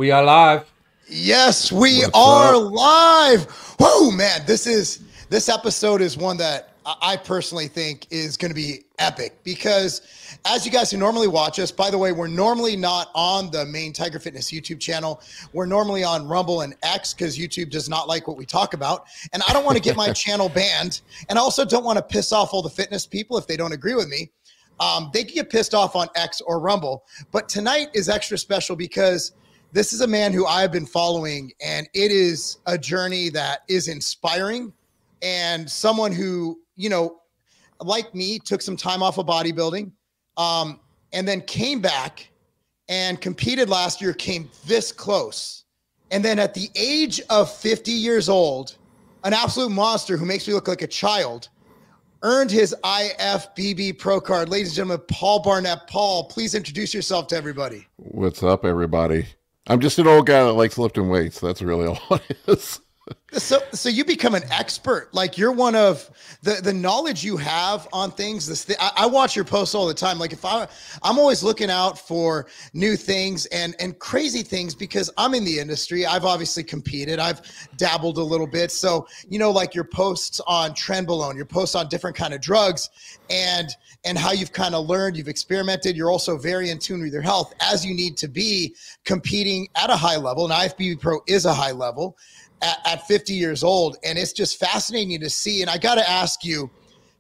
We are live. Yes, we are live. Whoa, man, this episode is one that I personally think is going to be epic because as you guys who normally watch us, by the way, we're normally not on the main Tiger Fitness YouTube channel. We're normally on Rumble and X because YouTube does not like what we talk about. And I don't want to get my channel banned. And I also don't want to piss off all the fitness people if they don't agree with me. They can get pissed off on X or Rumble. But tonight is extra special because this is a man who I've been following, and it is a journey that is inspiring, and someone who, you know, like me, took some time off of bodybuilding, and then came back and competed last year, came this close. And then at the age of 50 years old, an absolute monster who makes me look like a child, earned his IFBB Pro card. Ladies and gentlemen, Paul Barnett. Paul, please introduce yourself to everybody. What's up, everybody? I'm just an old guy that likes lifting weights. That's really all it is. So you become an expert. Like, you're one of the knowledge you have on things. I watch your posts all the time. Like, I'm always looking out for new things and crazy things because I'm in the industry. I've obviously competed. I've dabbled a little bit. So, you know, like your posts on trenbolone, your posts on different kind of drugs and how you've kind of learned, you've experimented. You're also very in tune with your health as you need to be competing at a high level. And IFBB Pro is a high level at 50 years old. And it's just fascinating to see. And I got to ask you,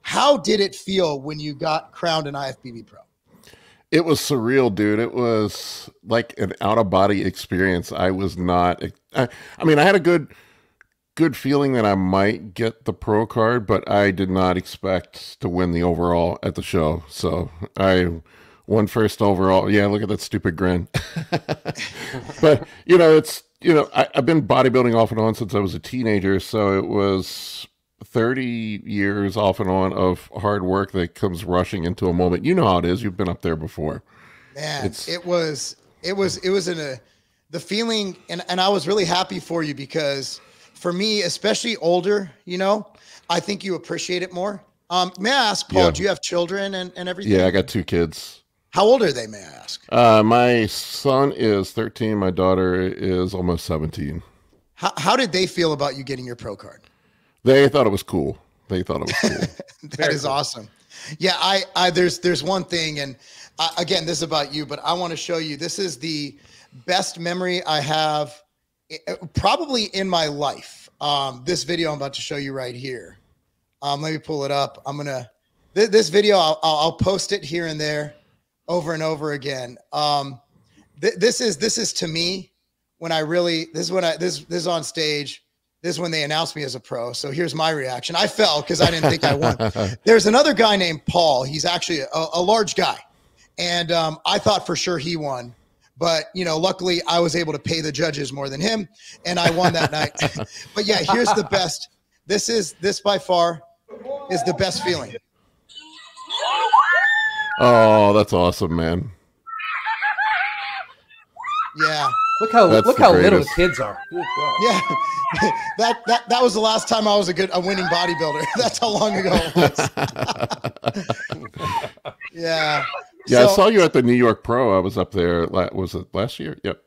how did it feel when you got crowned an IFBB Pro? It was surreal, dude. It was like an out-of-body experience. I was not, I mean, I had a good feeling that I might get the pro card, but I did not expect to win the overall at the show. So I won first overall. Yeah, look at that stupid grin. But, you know, I've been bodybuilding off and on since I was a teenager, so it was 30 years off and on of hard work that comes rushing into a moment. You know how it is. You've been up there before. Man, it was the feeling, and I was really happy for you because for me, especially older, you know, I think you appreciate it more. May I ask, Paul, do you have children and everything? Yeah, I got 2 kids. How old are they, may I ask? My son is 13. My daughter is almost 17. How did they feel about you getting your pro card? They thought it was cool. That is cool. Awesome. Yeah, there's one thing, and again, this is about you, but I want to show you. This is the best memory I have probably in my life. This video I'm about to show you right here. Let me pull it up. This video, I'll post it here and there, over and over again. This is to me when I really, this is on stage. This is when they announced me as a pro. So here's my reaction. I fell because I didn't think I won. There's another guy named Paul. He's actually a large guy. And I thought for sure he won. But, you know, luckily I was able to pay the judges more than him. And I won that night. But yeah, here's the best. This by far is the best feeling. Oh, that's awesome, man. Yeah. Look how little the kids are. Yeah. that was the last time I was a winning bodybuilder. That's how long ago it was. Yeah. Yeah, so, I saw you at the New York Pro. I was up there. Was it last year? Yep.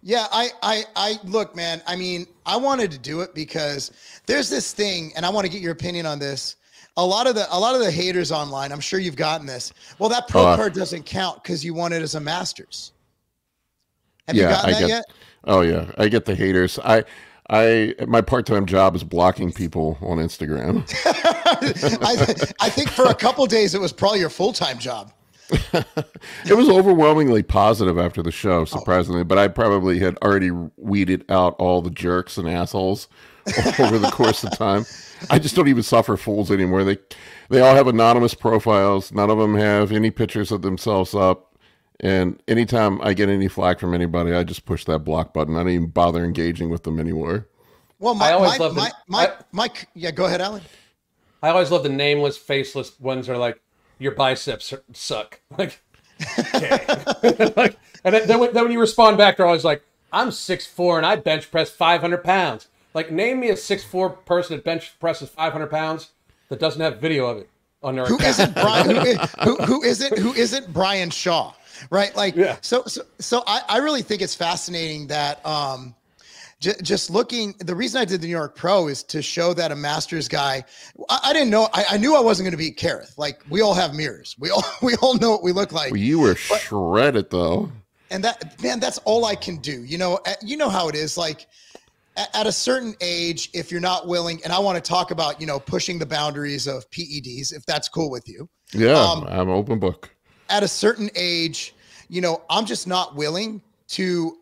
Yeah, I look, man, I mean, I wanted to do it because there's this thing, and I want to get your opinion on this. A lot of the haters online, I'm sure you've gotten this. Well, that pro card doesn't count because you won it as a Masters. Have you gotten that yet? Oh yeah, I get the haters. My part-time job is blocking people on Instagram. I think for a couple days it was probably your full-time job. It was overwhelmingly positive after the show, surprisingly, but I probably had already weeded out all the jerks and assholes over the course of time. I just don't even suffer fools anymore. They all have anonymous profiles. None of them have any pictures of themselves up. And anytime I get any flack from anybody, I just push that block button. I don't even bother engaging with them anymore. Well, yeah, go ahead, Alan. I always love the nameless, faceless ones that are like, your biceps suck. Like, okay. Like, and then when you respond back, they're always like, I'm 6'4" and I bench press 500 pounds. Like, name me a 6'4" person that bench presses 500 pounds that doesn't have video of it. on our who isn't Brian? Who isn't Brian Shaw? Right? Like, yeah. So I really think it's fascinating that just looking. The reason I did the New York Pro is to show that a Masters guy. I didn't know. I knew I wasn't going to beat Kareth. Like, we all have mirrors. We all know what we look like. Well, you were shredded though. And that's all I can do. You know how it is. Like, at a certain age, if you're not willing, and I want to talk about, pushing the boundaries of PEDs, if that's cool with you. Yeah, I'm open book. At a certain age, I'm just not willing to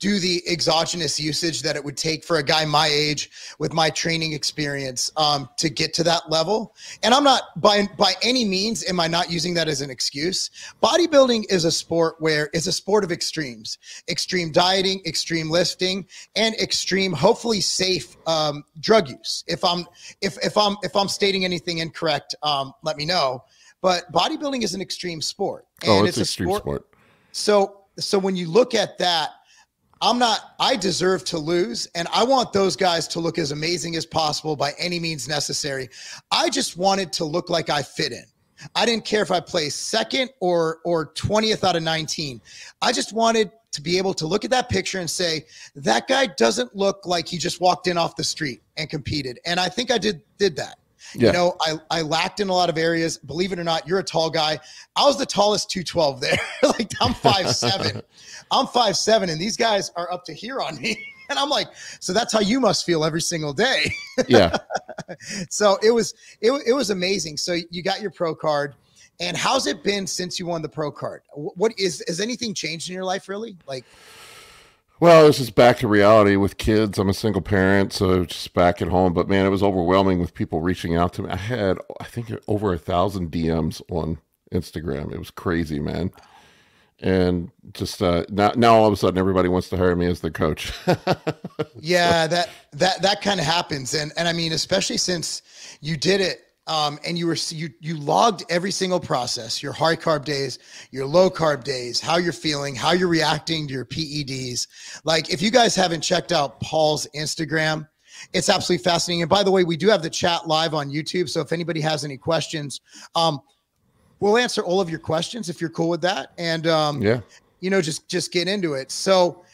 do the exogenous usage that it would take for a guy my age with my training experience to get to that level. And I'm not by any means am I not using that as an excuse. Bodybuilding is a sport where it's a sport of extremes: extreme dieting, extreme lifting, and extreme, hopefully safe drug use. If I'm stating anything incorrect, let me know. But bodybuilding is an extreme sport. And it's an extreme sport. So when you look at that, I deserve to lose, and I want those guys to look as amazing as possible by any means necessary. I just wanted to look like I fit in. I didn't care if I placed second or 20th out of 19. I just wanted to be able to look at that picture and say, that guy doesn't look like he just walked in off the street and competed. And I think I did that. Yeah. I lacked in a lot of areas. Believe it or not, you're a tall guy. I was the tallest 212 there. Like, I'm 5'7". I'm 5'7", and these guys are up to here on me. And I'm like, so that's how you must feel every single day. Yeah. So it was amazing. So you got your pro card. And how's it been since you won the pro card? Has anything changed in your life, really? Like, well, it's just back to reality with kids. I'm a single parent, so just back at home. But man, it was overwhelming with people reaching out to me. I had, I think, over 1,000 DMs on Instagram. It was crazy, man. And just now all of a sudden everybody wants to hire me as their coach. Yeah, that kind of happens. And I mean, especially since you did it. And you logged every single process, your high carb days, your low carb days, how you're feeling, how you're reacting to your PEDs. Like, if you guys haven't checked out Paul's Instagram, it's absolutely fascinating. And by the way, we do have the chat live on YouTube. So if anybody has any questions, we'll answer all of your questions if you're cool with that. And, yeah, just get into it. So,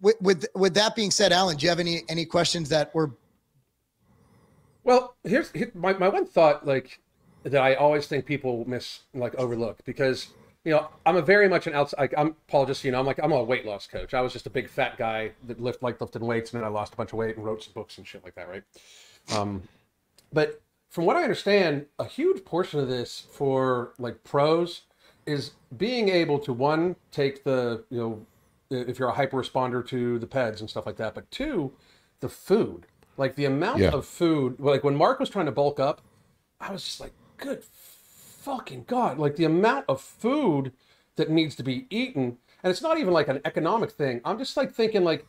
with that being said, Alan, do you have any questions that were? Well, here's my one thought, like, that I always think people overlook, because, I'm a very much an outside, like, I'm Paul, just, I'm a weight loss coach. I was just a big fat guy that lifted weights, and then I lost a bunch of weight and wrote some books and shit like that. Right. But from what I understand, a huge portion of this for like pros is being able to, one, take the, if you're a hyper responder to the PEDs and stuff like that, but two, the food. Like, the amount of food, like when Mark was trying to bulk up, I was just like, good fucking God. Like, the amount of food that needs to be eaten. And it's not even like an economic thing. I'm just like thinking, like,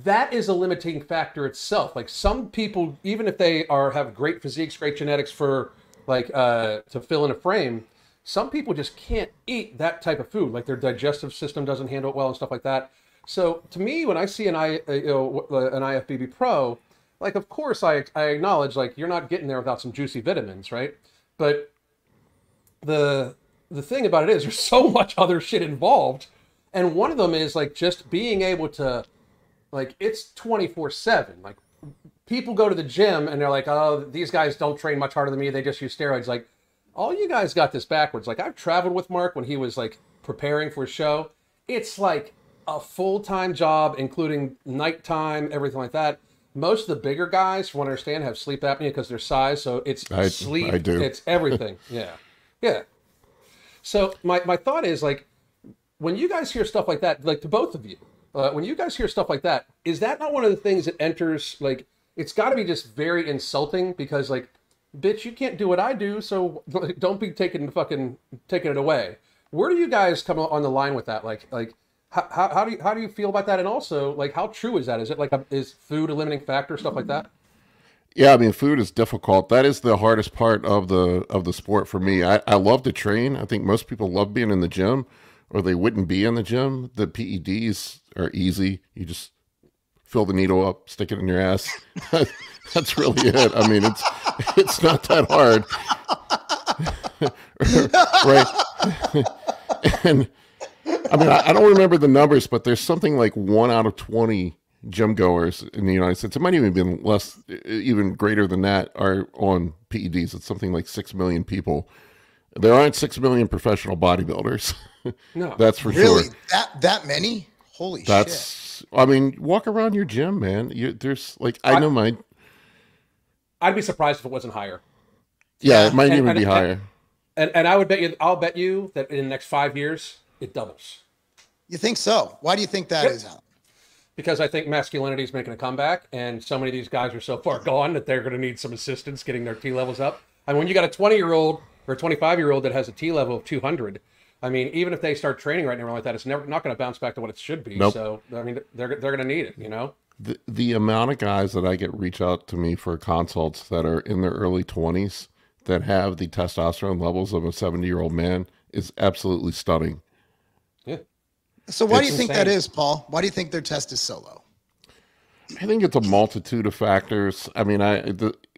that is a limiting factor itself. Like, some people, even if they have great physiques, great genetics for like, to fill in a frame, some people just can't eat that type of food. Like, their digestive system doesn't handle it well and stuff like that. So to me, when I see an IFBB Pro, like, of course, I acknowledge, like, you're not getting there without some juicy vitamins, right? But the thing about it is there's so much other shit involved. And one of them is, like, just being able to, like, it's 24/7. Like, people go to the gym and they're like, oh, these guys don't train much harder than me. They just use steroids. Like, all you guys got this backwards. Like, I've traveled with Mark when he was, like, preparing for a show. It's like a full-time job, including nighttime, everything like that. Most of the bigger guys, from what I understand, have sleep apnea because their size. So it's sleep, I do. It's everything. Yeah. So my thought is, like, when you guys hear stuff like that, like, to both of you, when you guys hear stuff like that, is that not one of the things that enters, like, it's got to be just very insulting, because, like, bitch, you can't do what I do, so don't be taking it away. Where do you guys come on the line with that? Like. How do you feel about that? And also, like, how true is that? Is it like is food a limiting factor, stuff like that? Yeah, I mean, food is difficult. That is the hardest part of the sport for me. I love to train. I think most people love being in the gym, or they wouldn't be in the gym. The PEDs are easy. You just fill the needle up, stick it in your ass. That's really it. I mean, it's not that hard. right? And I mean, I don't remember the numbers, but there's something like 1 out of 20 gym goers in the United States. It might even be less, even greater than that, are on PEDs. It's something like 6 million people. There aren't 6 million professional bodybuilders. No, that's for really? sure. That many? Holy shit! I mean, walk around your gym, man. There's like I know mine. I'd be surprised if it wasn't higher. Yeah, it might even be higher. And I would bet you, I'll bet you that in the next 5 years it doubles. You think so? Why do you think that is, Alan? Because I think masculinity is making a comeback, and so many of these guys are so far gone that they're going to need some assistance getting their T levels up. I mean, when you got a 20-year-old or a 25-year-old that has a T level of 200, I mean, even if they start training right now like that, it's not going to bounce back to what it should be. Nope. So, I mean, they're going to need it, you know? The amount of guys that I get reach out to me for consults that are in their early 20s that have the testosterone levels of a 70-year-old man is absolutely stunning. Yeah. So why do you think that is, Paul? Why do you think their test is so low? I think it's a multitude of factors. I mean,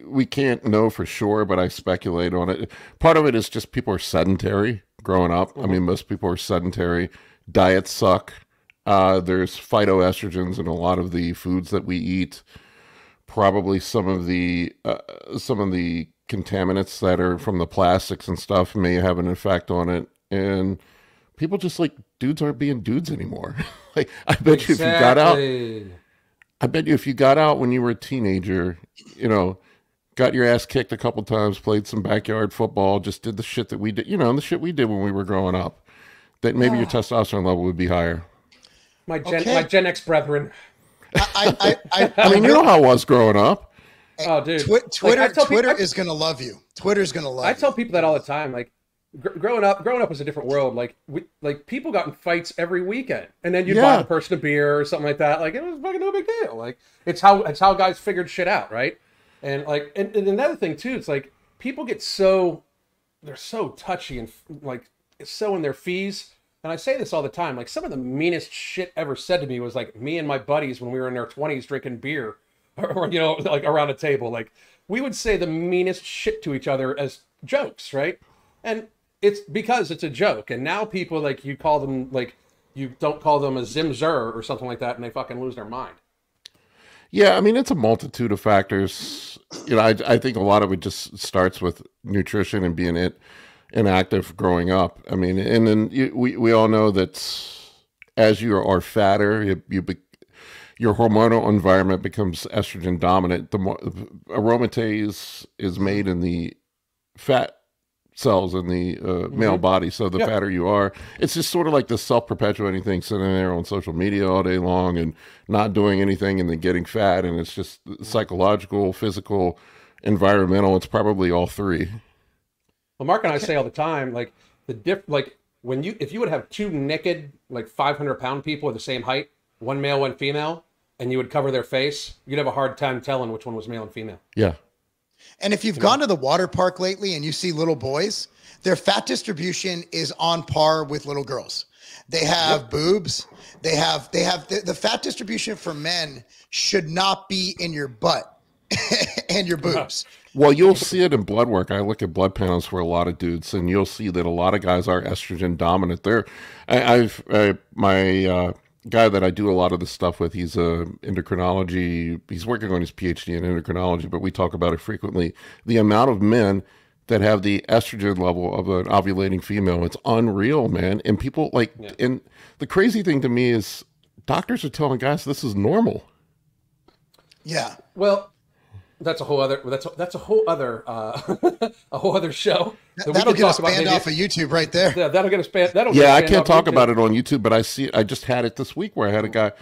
we can't know for sure, but I speculate on it. Part of it is just people are sedentary growing up. I mean, most people are sedentary. Diets suck. There's phytoestrogens in a lot of the foods that we eat. Probably some of the contaminants that are from the plastics and stuff may have an effect on it. And people just like dudes aren't being dudes anymore. Like I bet you if you got out, I bet you if you got out when you were a teenager, you know, got your ass kicked a couple times, played some backyard football, just did the shit that we did, you know, the shit we did when we were growing up, that maybe your testosterone level would be higher. My Gen X brethren. I mean, you know how I was growing up. Oh, dude. Twitter is going to love you. Twitter's going to love you. I tell people that all the time. Like, growing up was a different world. Like, people got in fights every weekend, and then you'd buy the person a beer or something like that. Like, it was fucking no big deal. Like, it's how guys figured shit out, right? And like, and another thing too, it's like people get they're so touchy and like so in their fees. And I say this all the time. Like, some of the meanest shit ever said to me was like me and my buddies when we were in our 20s drinking beer, or you know, like around a table. Like, we would say the meanest shit to each other as jokes, right? And it's because it's a joke. And now people, like, you call them, like, you don't call them a zimzer or something like that, and they fucking lose their mind. Yeah, I mean, it's a multitude of factors. You know, I think a lot of it just starts with nutrition and being inactive growing up. I mean, and then we all know that as you are fatter, your hormonal environment becomes estrogen dominant. The more aromatase is made in the fat cells in the male body, so the fatter you are, it's just sort of like this self-perpetuating thing, sitting there on social media all day long and not doing anything and then getting fat, and it's just psychological, physical, environmental. It's probably all three. Well, Mark and I say all the time, like, if you would have two naked, like, 500-pound people of the same height, one male, one female, and you would cover their face, you'd have a hard time telling which one was male and female. Yeah. And if you've gone to the water park lately and you see little boys, their fat distribution is on par with little girls. They have boobs. They have the fat distribution for men should not be in your butt and your boobs. Well, you'll see it in blood work. I look at blood panels for a lot of dudes, and you'll see that a lot of guys are estrogen dominant. My guy that I do a lot of this stuff with, he's a endocrinology. He's working on his PhD in endocrinology, but we talk about it frequently. The amount of men that have the estrogen level of an ovulating female, it's unreal, man. And people like, and the crazy thing to me is doctors are telling guys this is normal. Yeah. Well, that's a whole other a whole other show. That'll get us banned off of YouTube right there. Yeah, that'll get us banned. I can't talk about it on YouTube, but I just had it this week where I had a guy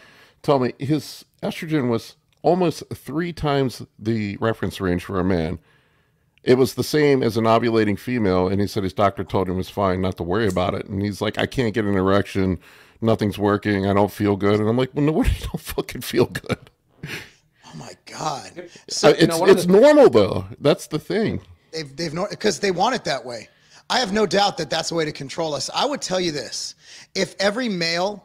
tell me his estrogen was almost 3 times the reference range for a man. It was the same as an ovulating female, and he said his doctor told him it was fine, not to worry about it. And he's like, I can't get an erection, nothing's working, I don't feel good. And I'm like, well, no, you don't fucking feel good. Oh my God! So it's normal though. That's the thing. They've because they want it that way. I have no doubt that that's a way to control us. I would tell you this: if every male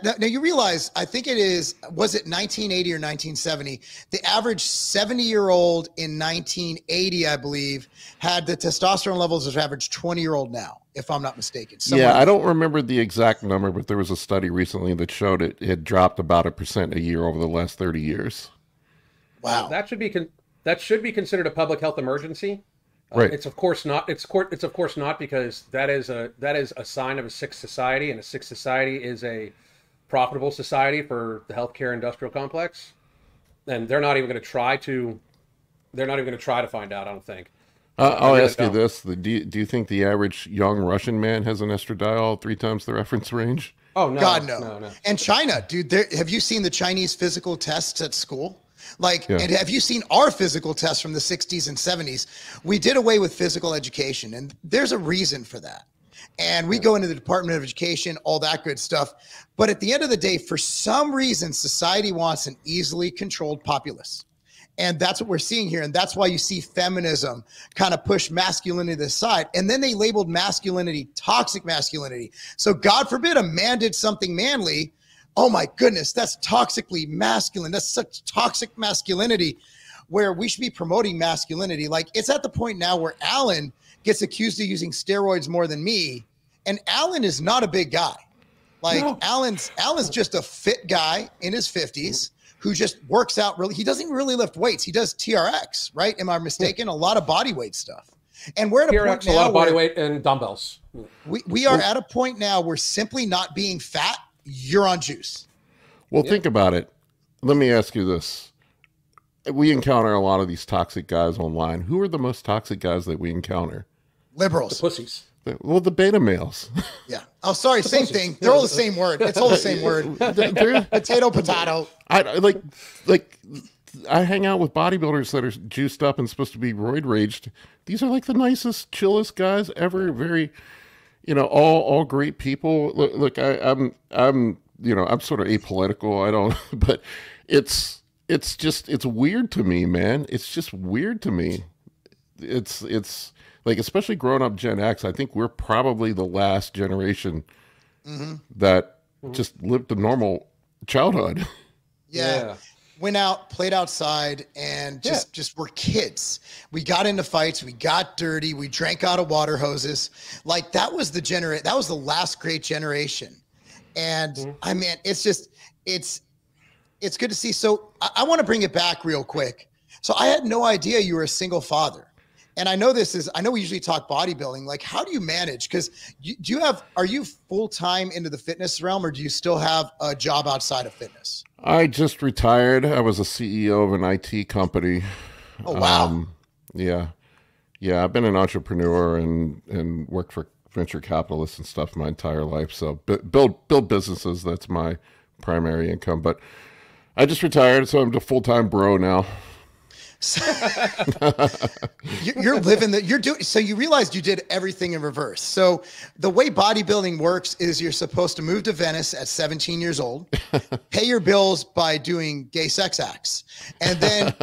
Now you realize, I think was it 1980 or 1970? The average 70-year-old in 1980, I believe, had the testosterone levels of average 20-year-old now, if I'm not mistaken. Yeah, I don't remember the exact number, but there was a study recently that showed it had dropped about 1% a year over the last 30 years. Wow. That should be considered a public health emergency. Right. It's of course not. It's of course not, because that is a sign of a sick society, and a sick society is a profitable society for the healthcare industrial complex. And they're not even going to try to. They're not even going to try to find out, I don't think. I'll ask you this: do you think the average young Russian man has an estradiol 3 times the reference range? Oh no, God no. And China, dude, have you seen the Chinese physical tests at school? And have you seen our physical tests from the 60s and 70s? We did away with physical education, and there's a reason for that. And we go into the Department of Education, all that good stuff. But at the end of the day, for some reason, society wants an easily controlled populace. And that's what we're seeing here. And that's why you see feminism kind of push masculinity to the side. And then they labeled masculinity toxic masculinity. So God forbid a man did something manly. Oh my goodness, that's toxically masculine. That's such toxic masculinity, where we should be promoting masculinity. Like, it's at the point now where Alan gets accused of using steroids more than me. And Alan is not a big guy. Like, no. Alan's just a fit guy in his 50s who just works out really. He doesn't even really lift weights. He does TRX, right? Am I mistaken? A lot of body weight stuff. And we're at a point now, a lot of body weight and dumbbells. We are at a point now where simply not being fat, you're on juice. Well, think about it. Let me ask you this. We encounter a lot of these toxic guys online. Who are the most toxic guys that we encounter? Liberals. The pussies. Well, the beta males. Yeah. Oh, sorry. Same thing. They're all the same word. It's all the same word. Potato, potato. I hang out with bodybuilders that are juiced up and supposed to be roid raged. These are like the nicest, chillest guys ever. Very, all great people. Look, I'm sort of apolitical. But it's weird to me, man. It's just weird to me. It's like, especially growing up Gen X, I think we're probably the last generation that just lived a normal childhood. Yeah. Went out, played outside, and just were kids. We got into fights. We got dirty. We drank out of water hoses. Like, that was that was the last great generation. And I mean, it's good to see. So I want to bring it back real quick. So I had no idea you were a single father. And I know we usually talk bodybuilding. Like, how do you manage? Because are you full-time into the fitness realm, or do you still have a job outside of fitness? I just retired. I was a CEO of an IT company. Oh, wow. Yeah. I've been an entrepreneur and worked for venture capitalists and stuff my entire life. So build businesses. That's my primary income. But I just retired, so I'm a full-time bro now. You're living so you realized you did everything in reverse. So the way bodybuilding works is you're supposed to move to Venice at 17 years old, pay your bills by doing gay sex acts, and then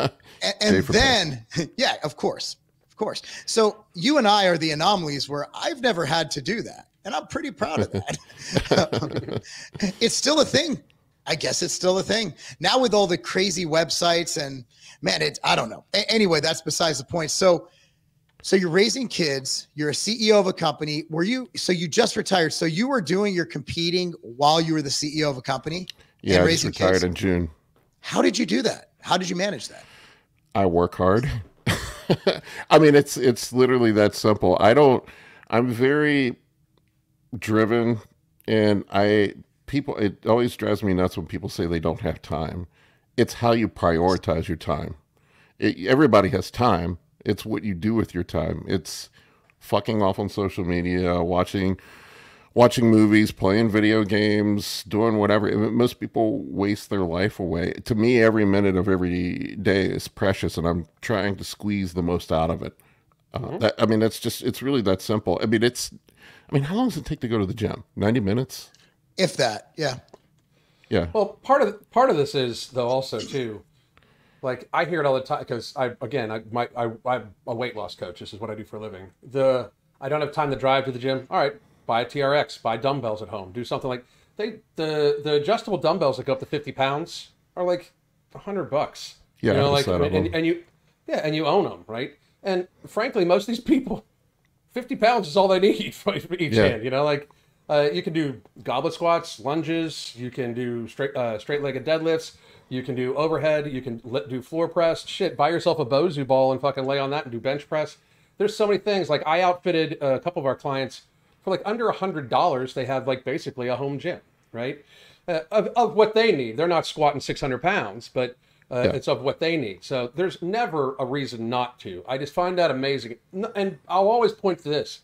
yeah, of course. So you and I are the anomalies where I've never had to do that, and I'm pretty proud of that. It's still a thing. I guess it's still a thing now with all the crazy websites and, man, I don't know. Anyway, that's besides the point. So you're raising kids. You're a CEO of a company. So you just retired. So you were you're competing while you were the CEO of a company? Yeah, I just retired in June. How did you do that? How did you manage that? I work hard. I mean, it's literally that simple. I'm very driven, and it always drives me nuts when people say they don't have time. It's how you prioritize your time. Everybody has time. It's what you do with your time. It's fucking off on social media, watching movies, playing video games, doing whatever. Most people waste their life away. To me, every minute of every day is precious, and I'm trying to squeeze the most out of it. It's really that simple. I mean, how long does it take to go to the gym? 90 minutes? If that, yeah. Yeah. Well, part of this is, though, also too, like, I hear it all the time because I'm a weight loss coach. This is what I do for a living. I don't have time to drive to the gym. All right, buy a TRX, buy dumbbells at home, do something like the adjustable dumbbells that go up to 50 pounds are like $100. Yeah, you know, like and you own them, right? And frankly, most of these people, 50 pounds is all they need for each hand. You know, like you can do goblet squats, lunges, you can do straight-legged deadlifts, you can do overhead, you can do floor press. Shit, buy yourself a Bozu ball and fucking lay on that and do bench press. There's so many things. Like I outfitted a couple of our clients for like under $100. They have like basically a home gym, right? Of what they need. They're not squatting 600 pounds, but it's of what they need. So there's never a reason not to. I just find that amazing. And I'll always point to this.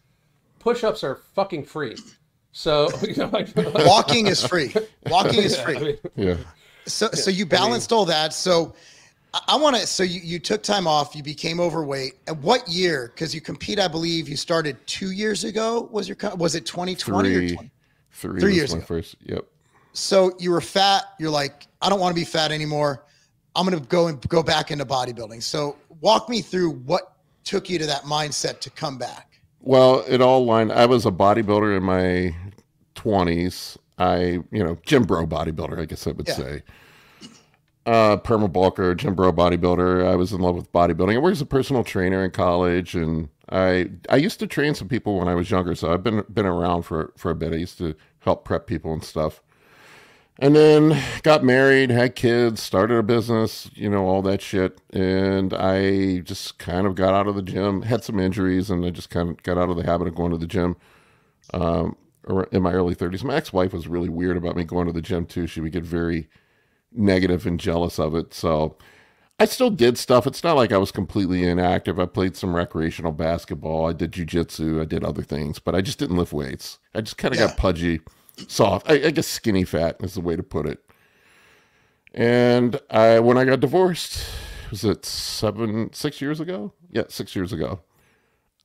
Push-ups are fucking free. So, you know, walking is free. Walking is free. I mean, Yeah. So you balanced all that. So I want to, so you took time off, you became overweight. At what year? Because you compete, I believe you started 2 years ago. Was it 2020 or 20? 3 years ago. First. Yep. So you were fat. You're like, I don't want to be fat anymore. I'm going to go back into bodybuilding. So walk me through what took you to that mindset to come back. Well, it all lined. I was a bodybuilder in my 20s. Gym bro bodybuilder, I guess I would say. Perma bulker, gym bro bodybuilder. I was in love with bodybuilding. I worked as a personal trainer in college, and I used to train some people when I was younger. So I've been around for a bit. I used to help prep people and stuff. And then got married, had kids, started a business, all that shit. And I just kind of got out of the gym, had some injuries, and I just kind of got out of the habit of going to the gym in my early 30s. My ex-wife was really weird about me going to the gym too. She would get very negative and jealous of it. So I still did stuff. It's not like I was completely inactive. I played some recreational basketball. I did jujitsu. I did other things, but I just didn't lift weights. I just kind of got pudgy. Soft. I guess skinny fat is the way to put it. And when I got divorced, was it 6 years ago? Yeah, 6 years ago.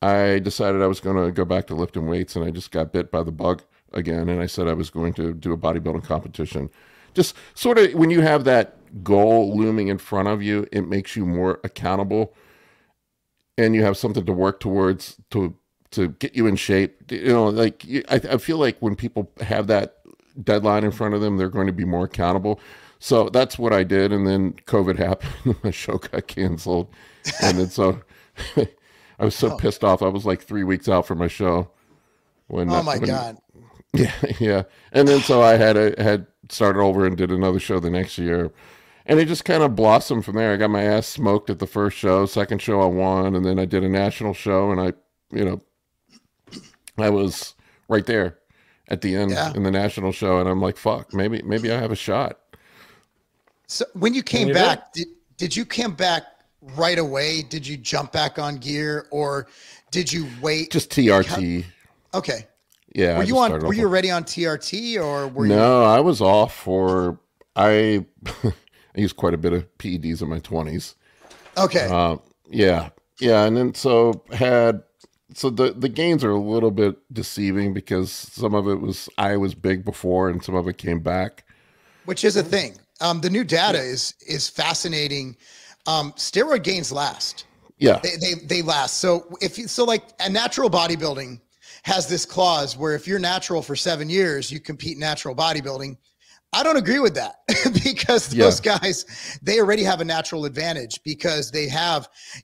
I decided I was going to go back to lifting weights, and I just got bit by the bug again. And I said I was going to do a bodybuilding competition. Just sort of when you have that goal looming in front of you, it makes you more accountable, and you have something to work towards to get you in shape. I feel like when people have that deadline in front of them, they're going to be more accountable. So that's what I did. And then COVID happened. My show got canceled. And then so I was so pissed off. I was like 3 weeks out from my show. God. Yeah. And then so I had started over and did another show the next year. And it just kind of blossomed from there. I got my ass smoked at the first show. Second show I won. And then I did a national show, and I was right there at the end in the national show, and I'm like, fuck, maybe I have a shot. So when you came back, did you come back right away? Did you jump back on gear, or did you wait? Just TRT. Okay. Yeah. Were you already on TRT, or were you? No, I was off for, I used quite a bit of PEDs in my 20s. Okay. Yeah. And then so the gains are a little bit deceiving because some of it was, I was big before, and some of it came back. Which is a thing. The new data is fascinating. Steroid gains last. Yeah. They last. So like a natural bodybuilding has this clause where if you're natural for 7 years, you compete natural bodybuilding. I don't agree with that because those guys, they already have a natural advantage because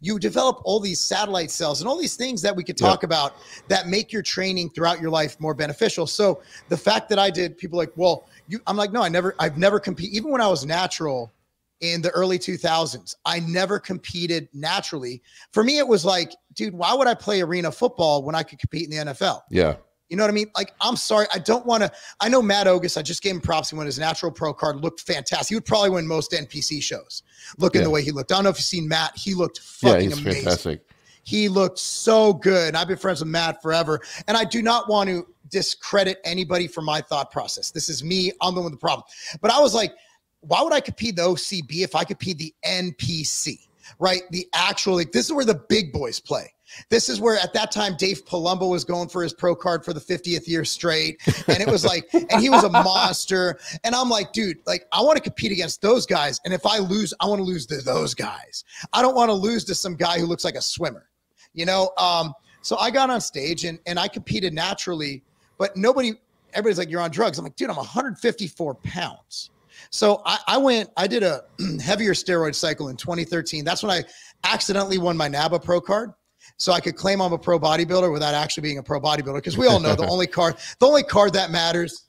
you develop all these satellite cells and all these things that we could talk about that make your training throughout your life more beneficial. So the fact that I did, people are like, well, I'm like, no, I've never competed. Even when I was natural in the early 2000s, I never competed naturally. For me, it was like, dude, why would I play arena football when I could compete in the NFL? Yeah. You know what I mean? Like, I'm sorry. I don't want to. I know Matt Ogus, I just gave him props. He won his natural pro card, looked fantastic. He would probably win most NPC shows looking the way he looked. I don't know if you've seen Matt. He looked fucking amazing. Fantastic. He looked so good. I've been friends with Matt forever. And I do not want to discredit anybody for my thought process. This is me. I'm the one with the problem. But I was like, why would I compete the OCB if I compete the NPC, right? The actual, like, this is where the big boys play. This is where at that time, Dave Palumbo was going for his pro card for the 50th year straight. And it was like, and he was a monster. And I'm like, dude, like, I want to compete against those guys. And if I lose, I want to lose to those guys. I don't want to lose to some guy who looks like a swimmer, So I got on stage and I competed naturally, but nobody, everybody's like, you're on drugs. I'm like, dude, I'm 154 pounds. So I did a heavier steroid cycle in 2013. That's when I accidentally won my NABA pro card. So I could claim I'm a pro bodybuilder without actually being a pro bodybuilder. Because we all know the only card that matters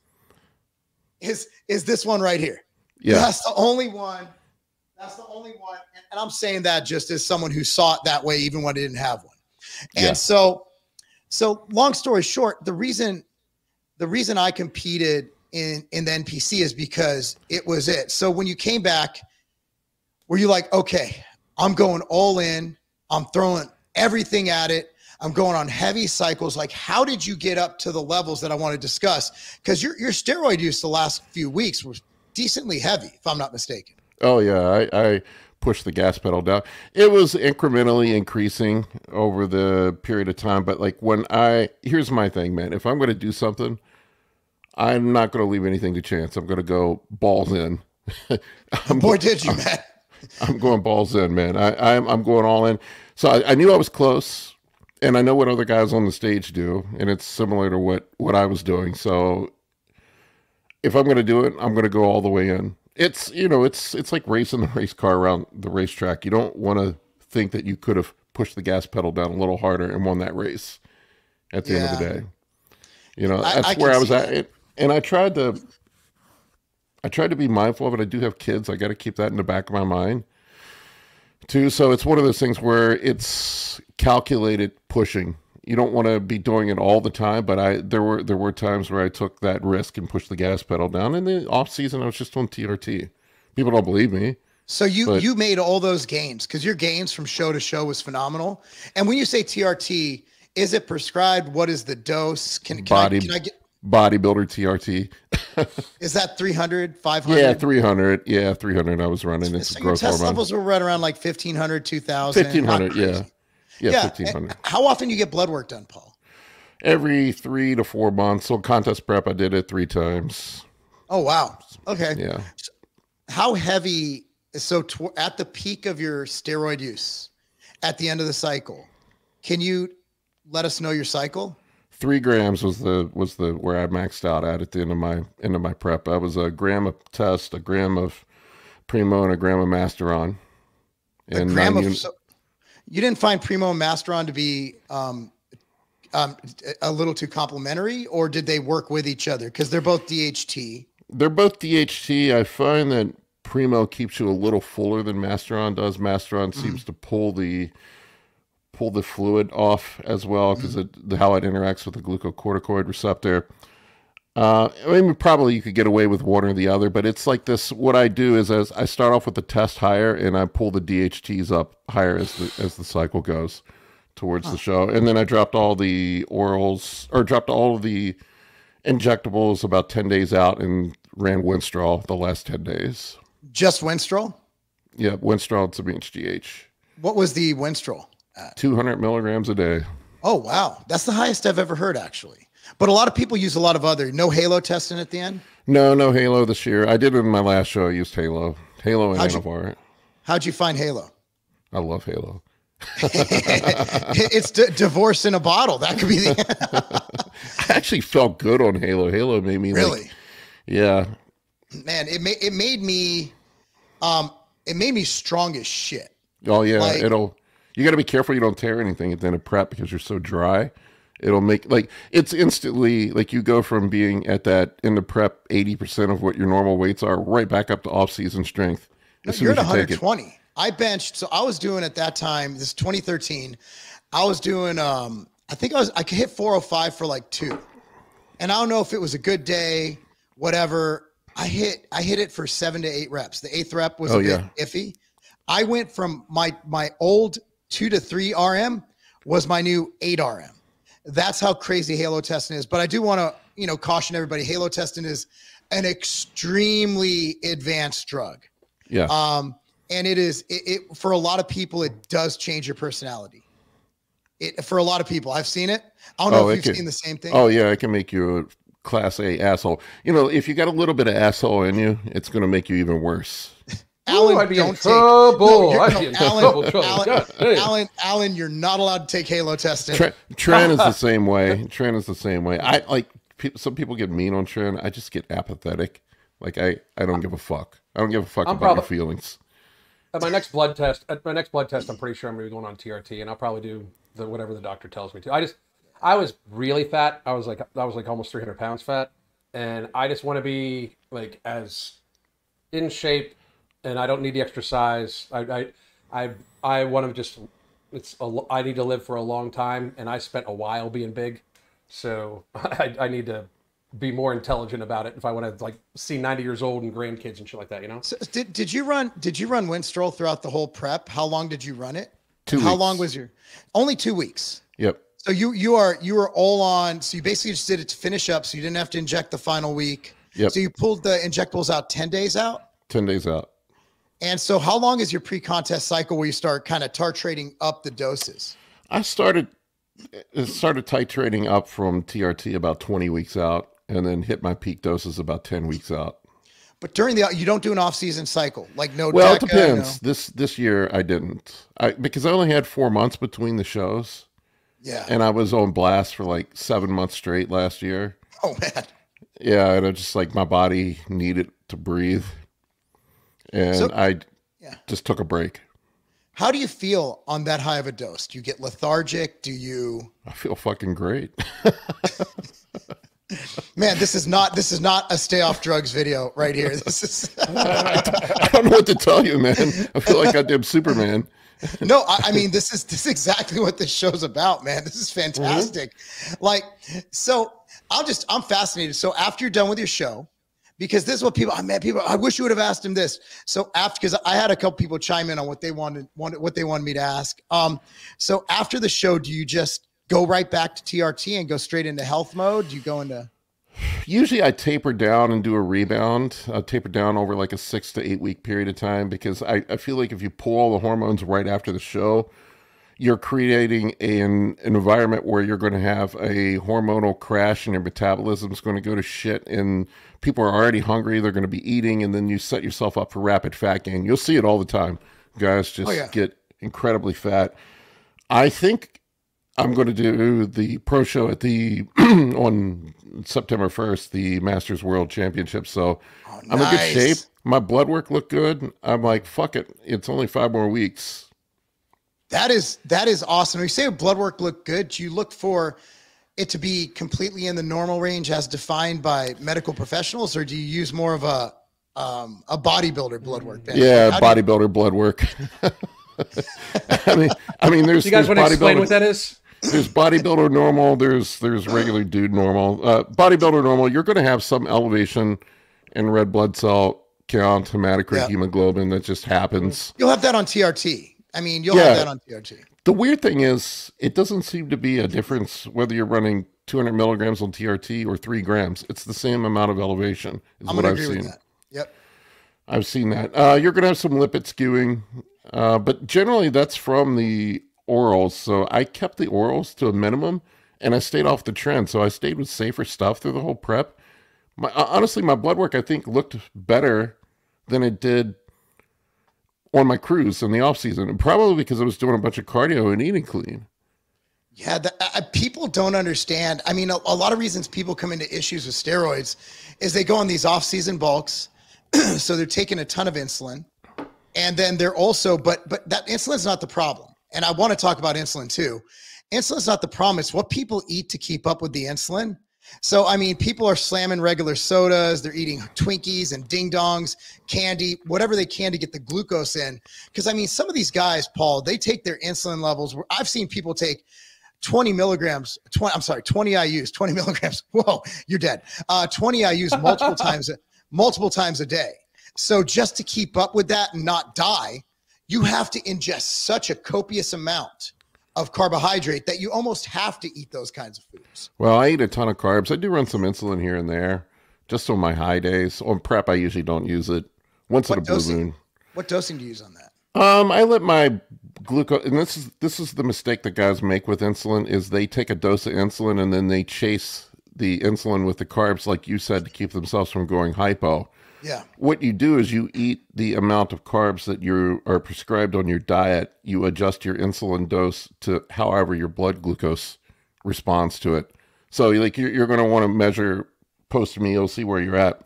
is this one right here. Yeah. That's the only one. That's the only one. And I'm saying that just as someone who saw it that way, even when I didn't have one. And so long story short, the reason I competed in the NPC is because it was it. So when you came back, were you like, okay, I'm going all in, I'm throwing everything at it, I'm going on heavy cycles? Like, how did you get up to the levels that I want to discuss? Because your steroid use the last few weeks was decently heavy, if I'm not mistaken. Oh yeah, I pushed the gas pedal down. It was incrementally increasing over the period of time, but like here's my thing, man. If I'm going to do something, I'm not going to leave anything to chance. I'm going to go balls in. Did you, man? I'm going balls in, man. I'm going all in. So I knew I was close, and I know what other guys on the stage do, and it's similar to what I was doing. So if I'm going to do it, I'm going to go all the way in. It's like racing the race car around the racetrack. You don't want to think that you could have pushed the gas pedal down a little harder and won that race at the end of the day. That's where I was at. And I tried to be mindful of it. I do have kids. I got to keep that in the back of my mind too. So it's one of those things where it's calculated pushing. You don't want to be doing it all the time, but there were times where I took that risk and pushed the gas pedal down. In the off season, I was just on TRT. People don't believe me. So you made all those gains, because your gains from show to show was phenomenal. And when you say TRT, is it prescribed? What is the dose? Can I get bodybuilder TRT? Is that 300, 500? Yeah, 300. Yeah, 300 I was running. It's so growth your test hormone. levels were right around like 1,500, 2,000. 1,500, yeah. Yeah, 1,500. How often do you get blood work done, Paul? Every 3 to 4 months. So contest prep, I did it 3 times. Oh, wow. Okay. Yeah. So how heavy? So at the peak of your steroid use, at the end of the cycle, can you let us know your cycle? 3 grams was the where I maxed out at the end of my prep. I was a gram of test, a gram of Primo, and a gram of Masteron. And you didn't find Primo and Masteron to be a little too complementary, or did they work with each other? Because they're both DHT. They're both DHT. I find that Primo keeps you a little fuller than Masteron does. Masteron seems to pull the fluid off as well, because how it interacts with the glucocorticoid receptor. I mean, probably you could get away with one or the other, but it's like this. What I do is, as I start off with the test higher, and I pull the DHTs up higher as the cycle goes towards the show, and then I dropped all the orals, or dropped all of the injectables about 10 days out, and ran Winstrol the last 10 days. Just Winstrol? Yeah, Winstrol and some HGH. What was the Winstrol? 200 milligrams a day. Oh, wow. That's the highest I've ever heard, actually. But a lot of people use a lot of other. No Halo testing at the end? No Halo this year. I did it in my last show. I used Halo and Anavar. How'd you find Halo? I love Halo. It's divorce in a bottle. That could be the. I actually felt good on Halo. Halo made me really. Yeah. Man, it made me strong as shit. Oh yeah, you got to be careful you don't tear anything at the end of prep, because you're so dry. It'll make, it's instantly, you go from being at that in the prep 80% of what your normal weights are, right back up to off-season strength. You're at 120. I benched, so I was doing at that time, this 2013, I was doing, I could hit 405 for 2. And I don't know if it was a good day, whatever. I hit it for 7 to 8 reps. The 8th rep was a bit iffy. I went from my old 2 to 3 RM was my new 8 RM. That's how crazy Halo testing is. But I do want to, caution everybody. Halo testing is an extremely advanced drug. Yeah. And it for a lot of people, it does change your personality. For a lot of people, I've seen it. I don't know if you've seen the same thing. Oh yeah, it can make you a class A asshole. If you got a little bit of asshole in you, it's going to make you even worse. Alan, I'd be in trouble. Alan, you're not allowed to take Halo testing. Tren is the same way. I some people get mean on Tren. I just get apathetic. Like I don't give a fuck. I don't give a fuck I'm about your probably- feelings. At my next blood test, I'm pretty sure I'm going to be going on TRT, and I'll probably do whatever the doctor tells me to. I was really fat. I was like almost 300 pounds fat, and I just want to be like as in shape, and I don't need the exercise. I want to just I need to live for a long time, and I spent a while being big, so I need to be more intelligent about it if I want to like see 90 years old and grandkids and shit like that, you know? So did you run Winstrol throughout the whole prep? How long did you run it? 2 weeks. How long was your only 2 weeks? Yep. So you were all on, so you basically just did it to finish up, so you didn't have to inject the final week. Yep. So you pulled the injectables out 10 days out? 10 days out. And so how long is your pre-contest cycle where you start kind of titrating up the doses? I started titrating up from TRT about 20 weeks out, and then hit my peak doses about 10 weeks out. But you don't do an off-season cycle, like no. Well, it DECA, depends. no? This year I didn't. Because I only had 4 months between the shows. Yeah. And I was on blast for like 7 months straight last year. Oh man. Yeah, and it's just like my body needed to breathe, and I just took a break. How do you feel on that high of a dose? Do you get lethargic? Do you? I feel fucking great. Man, this is not a stay off drugs video right here. This is. I don't know what to tell you, man. I feel like I did Superman. No, I mean this is exactly what this show's about, man. This is fantastic. Mm-hmm. Like, so I'm fascinated. So after you're done with your show, because this is what people, I wish you would have asked him this. So because I had a couple people chime in on what they wanted me to ask. So after the show, do you just go right back to TRT and go straight into health mode? Do you go into? Usually I taper down and do a rebound. I taper down over like a 6 to 8 week period of time, because I feel like if you pull all the hormones right after the show, you're creating an environment where you're going to have a hormonal crash and your metabolism is going to go to shit, and people are already hungry. They're going to be eating, and then you set yourself up for rapid fat gain. You'll see it all the time. Guys just get incredibly fat. I think I'm going to do the pro show at the on September 1st, the Masters World Championship. So I'm in good shape. My blood work looked good. I'm like, fuck it. It's only 5 more weeks. That is awesome. When you say blood work looked good, do you look for it to be completely in the normal range as defined by medical professionals, or do you use more of a bodybuilder blood work? Ben? Yeah, bodybuilder blood work. I mean, there's. You guys want to explain what that is? There's bodybuilder normal. There's regular dude normal. Bodybuilder normal. You're going to have some elevation in red blood cell count, hematocrit, hemoglobin. That just happens. You'll have that on TRT. I mean, you'll have that on TRT. The weird thing is, it doesn't seem to be a difference whether you're running 200 milligrams on TRT or 3 grams. It's the same amount of elevation. I'm going to agree with that. Yep. I've seen that. You're going to have some lipid skewing, but generally that's from the orals. So I kept the orals to a minimum, and I stayed off the trend. So I stayed with safer stuff through the whole prep. Honestly, my blood work, I think, looked better than it did on my cruise in the off season, and probably because I was doing a bunch of cardio and eating clean. Yeah, people don't understand. I mean, a lot of reasons people come into issues with steroids is they go on these off-season bulks, so they're taking a ton of insulin, and then they're also, but that insulin's not the problem. And I want to talk about insulin too. Insulin's not the problem. It's what people eat to keep up with the insulin. So, I mean, people are slamming regular sodas. They're eating Twinkies and Ding Dongs, candy, whatever they can to get the glucose in. Because, I mean, some of these guys, Paul, they take their insulin levels. I've seen people take 20 milligrams, 20 IUs, 20 milligrams. Whoa, you're dead. 20 IUs multiple times a day. So just to keep up with that and not die, you have to ingest such a copious amount of carbohydrate that you almost have to eat those kinds of foods. Well, I eat a ton of carbs. I do run some insulin here and there, just on my high days. On prep, I usually don't use it. Once in a blue moon. What dosing do you use on that? I let my glucose, and this is the mistake that guys make with insulin, is they take a dose of insulin and then they chase the insulin with the carbs, like you said, to keep themselves from going hypo. Yeah. What you do is you eat the amount of carbs that you are prescribed on your diet. You adjust your insulin dose to however your blood glucose responds to it. So like you're going to want to measure post meal, see where you're at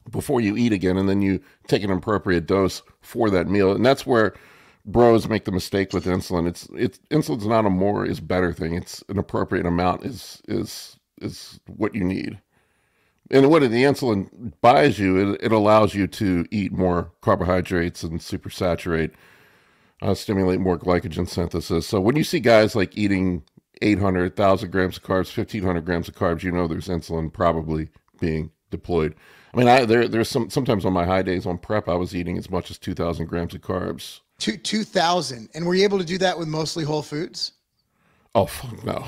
before you eat again, and then you take an appropriate dose for that meal. And that's where bros make the mistake with insulin. It's insulin's not a more is better thing. It's an appropriate amount is what you need. And what the insulin buys you, it allows you to eat more carbohydrates and supersaturate, stimulate more glycogen synthesis. So when you see guys like eating 800, 1,000 grams of carbs, 1,500 grams of carbs, you know there's insulin probably being deployed. I mean, there's sometimes on my high days on prep, I was eating as much as 2,000 grams of carbs. 2,000. And were you able to do that with mostly whole foods? Oh, fuck no.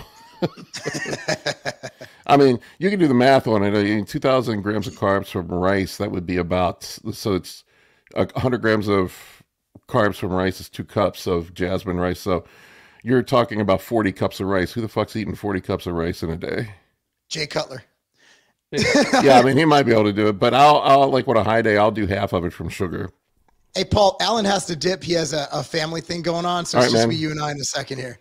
I mean, you can do the math on it. I mean, 2,000 grams of carbs from rice, that would be about, so it's 100 grams of carbs from rice is 2 cups of jasmine rice. So you're talking about 40 cups of rice. Who the fuck's eating 40 cups of rice in a day? Jay Cutler. Yeah, I mean, he might be able to do it, but I'll like with a high day, I'll do half of it from sugar. Hey, Paul, Alan has to dip. He has a family thing going on, so it's just be you and I in a second here.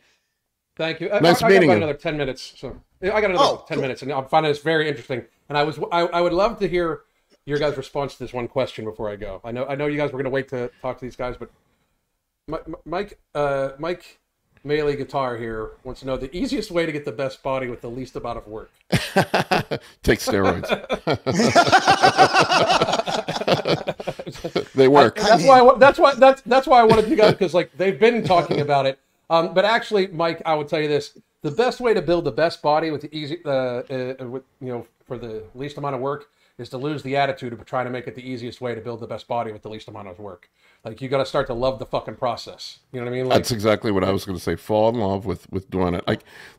Thank you. Nice I meeting got you. another 10 minutes. So I got another 10 minutes, and I'm finding this very interesting. And I would love to hear your guys' response to this one question before I go. I know you guys were going to wait to talk to these guys, but Mike Maley Guitar here wants to know the easiest way to get the best body with the least amount of work. Take steroids. They work. That's why I wanted you guys, because like they've been talking about it. But actually, Mike, I would tell you this: the best way to build the best body with the easy, for the least amount of work, is to lose the attitude of trying to make it the easiest way to build the best body with the least amount of work. Like, you got to start to love the fucking process. You know what I mean? Like, that's exactly what I was going to say. Fall in love with doing it.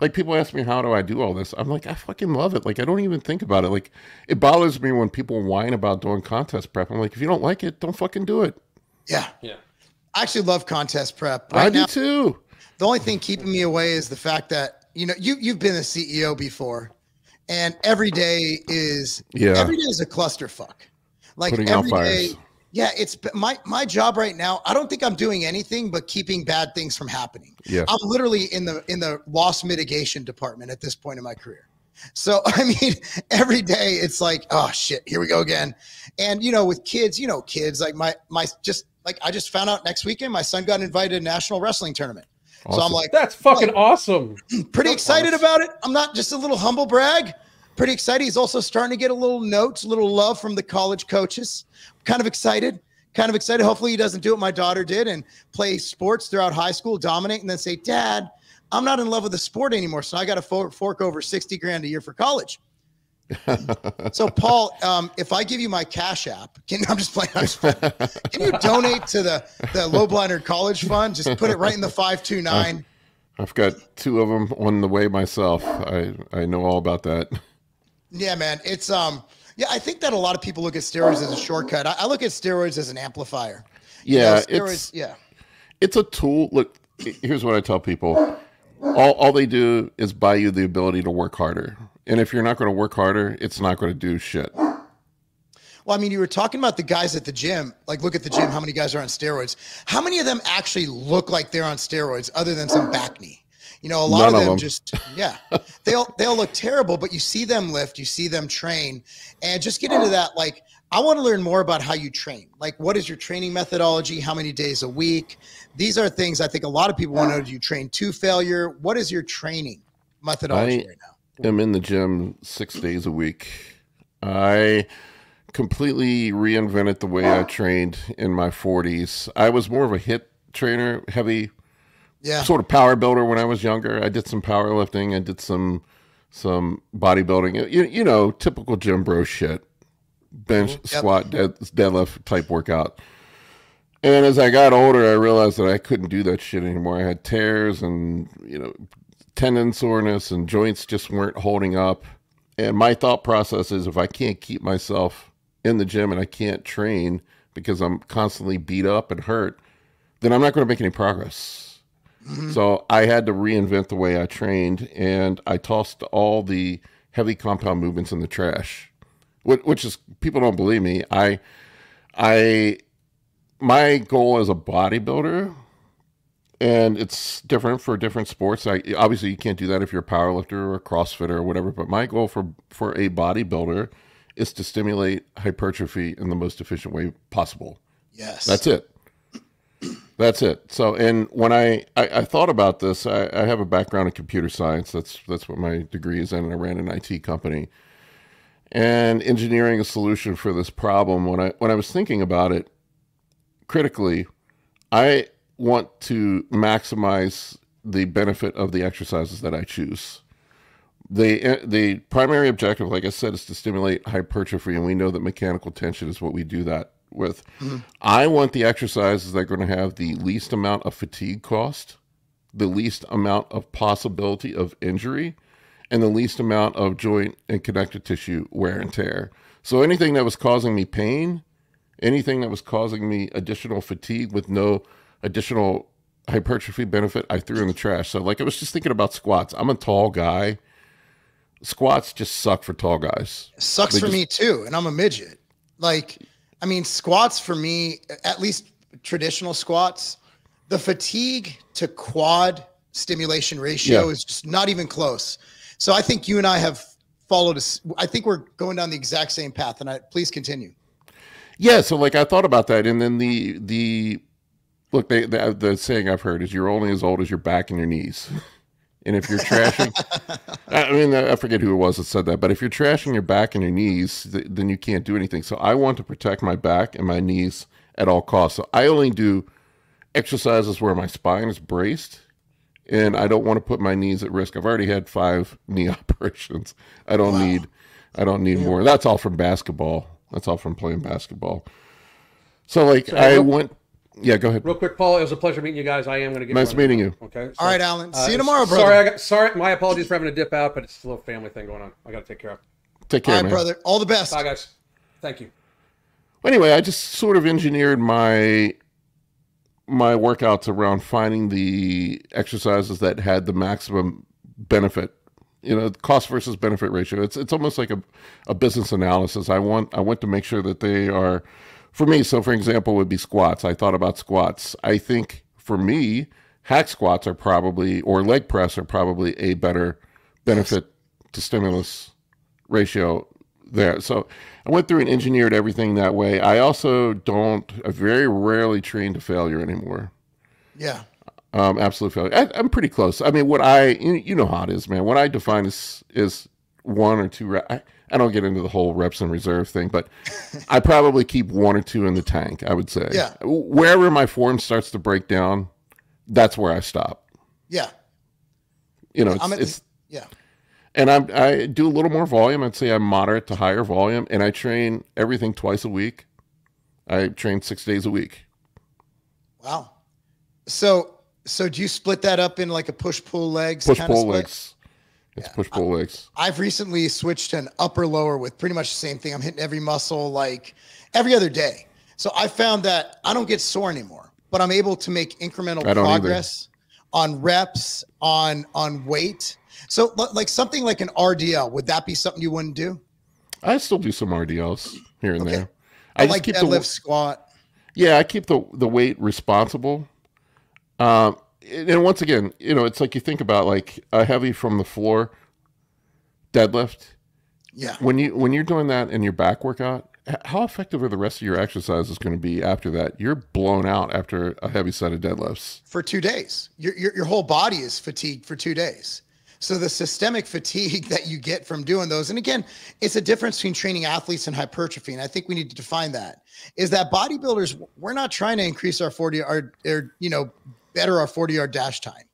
Like people ask me, how do I do all this? I'm like, I fucking love it. Like, I don't even think about it. Like, it bothers me when people whine about doing contest prep. I'm like, if you don't like it, don't fucking do it. Yeah. Yeah. I actually love contest prep. I do too. The only thing keeping me away is the fact that, you've been a CEO before, and every day is a clusterfuck. Like, putting out fires. Day, yeah, it's my job right now. I don't think I'm doing anything but keeping bad things from happening. Yeah. I'm literally in the loss mitigation department at this point in my career. So, I mean, every day it's like, oh shit, here we go again. And, with kids, like I just found out next weekend, my son got invited to a national wrestling tournament. Awesome. So I'm like, that's fucking awesome. Pretty excited about it. I'm not just a little humble brag. Pretty excited. He's also starting to get a little notes, a little love from the college coaches. Kind of excited. Hopefully he doesn't do what my daughter did and play sports throughout high school, dominate, and then say, Dad, I'm not in love with the sport anymore, so I got to fork over 60 grand a year for college. So, Paul, if I give you my Cash App, I'm just playing. Can you donate to the Lobliner College Fund? Just put it right in the 529. I've got 2 of them on the way myself. I know all about that. Yeah, man. It's I think that a lot of people look at steroids as a shortcut. I look at steroids as an amplifier. Yeah, steroids. It's a tool. Look, here's what I tell people. All they do is buy you the ability to work harder. And if you're not going to work harder, it's not going to do shit. Well, I mean, you were talking about the guys at the gym. Like, look at the gym. How many guys are on steroids? How many of them actually look like they're on steroids other than some back knee? A lot of them just, they'll look terrible, but you see them lift, you see them train, and just get into that. Like, I want to learn more about how you train. Like, what is your training methodology? How many days a week? These are things I think a lot of people want to know. Do you train to failure? What is your training methodology right now? I'm in the gym 6 days a week. I completely reinvented the way I trained in my 40s. I was more of a HIIT trainer, heavy, sort of power builder when I was younger. I did some powerlifting. I did some bodybuilding. Typical gym bro shit. Bench, squat, deadlift type workout. And as I got older, I realized that I couldn't do that shit anymore. I had tears and, tendon soreness, and joints just weren't holding up. And my thought process is, if I can't keep myself in the gym and I can't train because I'm constantly beat up and hurt, then I'm not going to make any progress. Mm-hmm. So I had to reinvent the way I trained, and I tossed all the heavy compound movements in the trash, which is, people don't believe me. My goal as a bodybuilder and it's different for different sports. Obviously you can't do that if you're a powerlifter or a CrossFitter or whatever. But my goal for a bodybuilder is to stimulate hypertrophy in the most efficient way possible. Yes, that's it. That's it. So, and when I thought about this, I have a background in computer science. That's what my degree is in, and I ran an IT company. And engineering a solution for this problem, when I was thinking about it critically, I want to maximize the benefit of the exercises that I choose. The primary objective, like I said, is to stimulate hypertrophy, and we know that mechanical tension is what we do that with. I want the exercises that are going to have the least amount of fatigue cost, the least amount of possibility of injury, and the least amount of joint and connective tissue wear and tear. So anything that was causing me pain, anything that was causing me additional fatigue with no additional hypertrophy benefit, I threw in the trash. So like I was just thinking about squats. I'm a tall guy. Squats just suck for tall guys. It sucks for me too, and I'm a midget. Like, I mean, squats for me, at least traditional squats, the fatigue to quad stimulation ratio is just not even close. So I think you and I have followed I think we're going down the exact same path, and please continue. Yeah, so like I thought about that, and then look, the saying I've heard is you're only as old as your back and your knees. And if you're trashing, I mean, I forget who it was that said that, but if you're trashing your back and your knees, then you can't do anything. So I want to protect my back and my knees at all costs. So I only do exercises where my spine is braced, and I don't want to put my knees at risk. I've already had 5 knee operations. I don't need more. That's all from basketball. That's all from playing basketball. So like yeah, go ahead. Real quick, Paul, it was a pleasure meeting you guys. I am going to get nice meeting you. Okay. All right, Alan. See you tomorrow, brother. Sorry, my apologies for having to dip out, but it's a little family thing going on. I got to take care of. Take care, all right, man. brother. All the best. Bye, guys. Thank you. Anyway, I just sort of engineered my workouts around finding the exercises that had the maximum benefit. You know, cost versus benefit ratio. It's almost like a business analysis. I want to make sure that they are, for me, so for example, would be squats. I thought about squats. I think for me, hack squats are probably, or leg press are probably a better benefit to stimulus ratio there. So I went through and engineered everything that way. I very rarely train to failure anymore. Yeah. Absolute failure. I'm pretty close. I mean, you know how it is, man. What I define is 1 or 2 reps. I don't get into the whole reps and reserve thing, but I probably keep 1 or 2 in the tank, I would say. Yeah. Wherever my form starts to break down, that's where I stop. Yeah. You know, yeah. And I do a little more volume. I'd say I'm moderate to higher volume, and I train everything twice a week. I train 6 days a week. Wow. So do you split that up in like a push-pull legs? Push-pull legs. It's push-pull legs. I've recently switched to an upper-lower with pretty much the same thing. I'm hitting every muscle like every other day. So I found that I don't get sore anymore, but I'm able to make incremental progress on reps, on weight. So like something like an RDL, would that be something you wouldn't do? I still do some RDLs here and there. I like keep deadlift, squat. Yeah, I keep the weight responsible. And once again, you know, it's like you think about like a heavy from the floor deadlift. Yeah. When you're doing that in your back workout, how effective are the rest of your exercises going to be after that? You're blown out after a heavy set of deadlifts. For 2 days. Your whole body is fatigued for 2 days. So the systemic fatigue that you get from doing those, and again, it's a difference between training athletes and hypertrophy, and I think we need to define that, is that bodybuilders, we're not trying to increase our 40-yard, better our 40-yard dash time.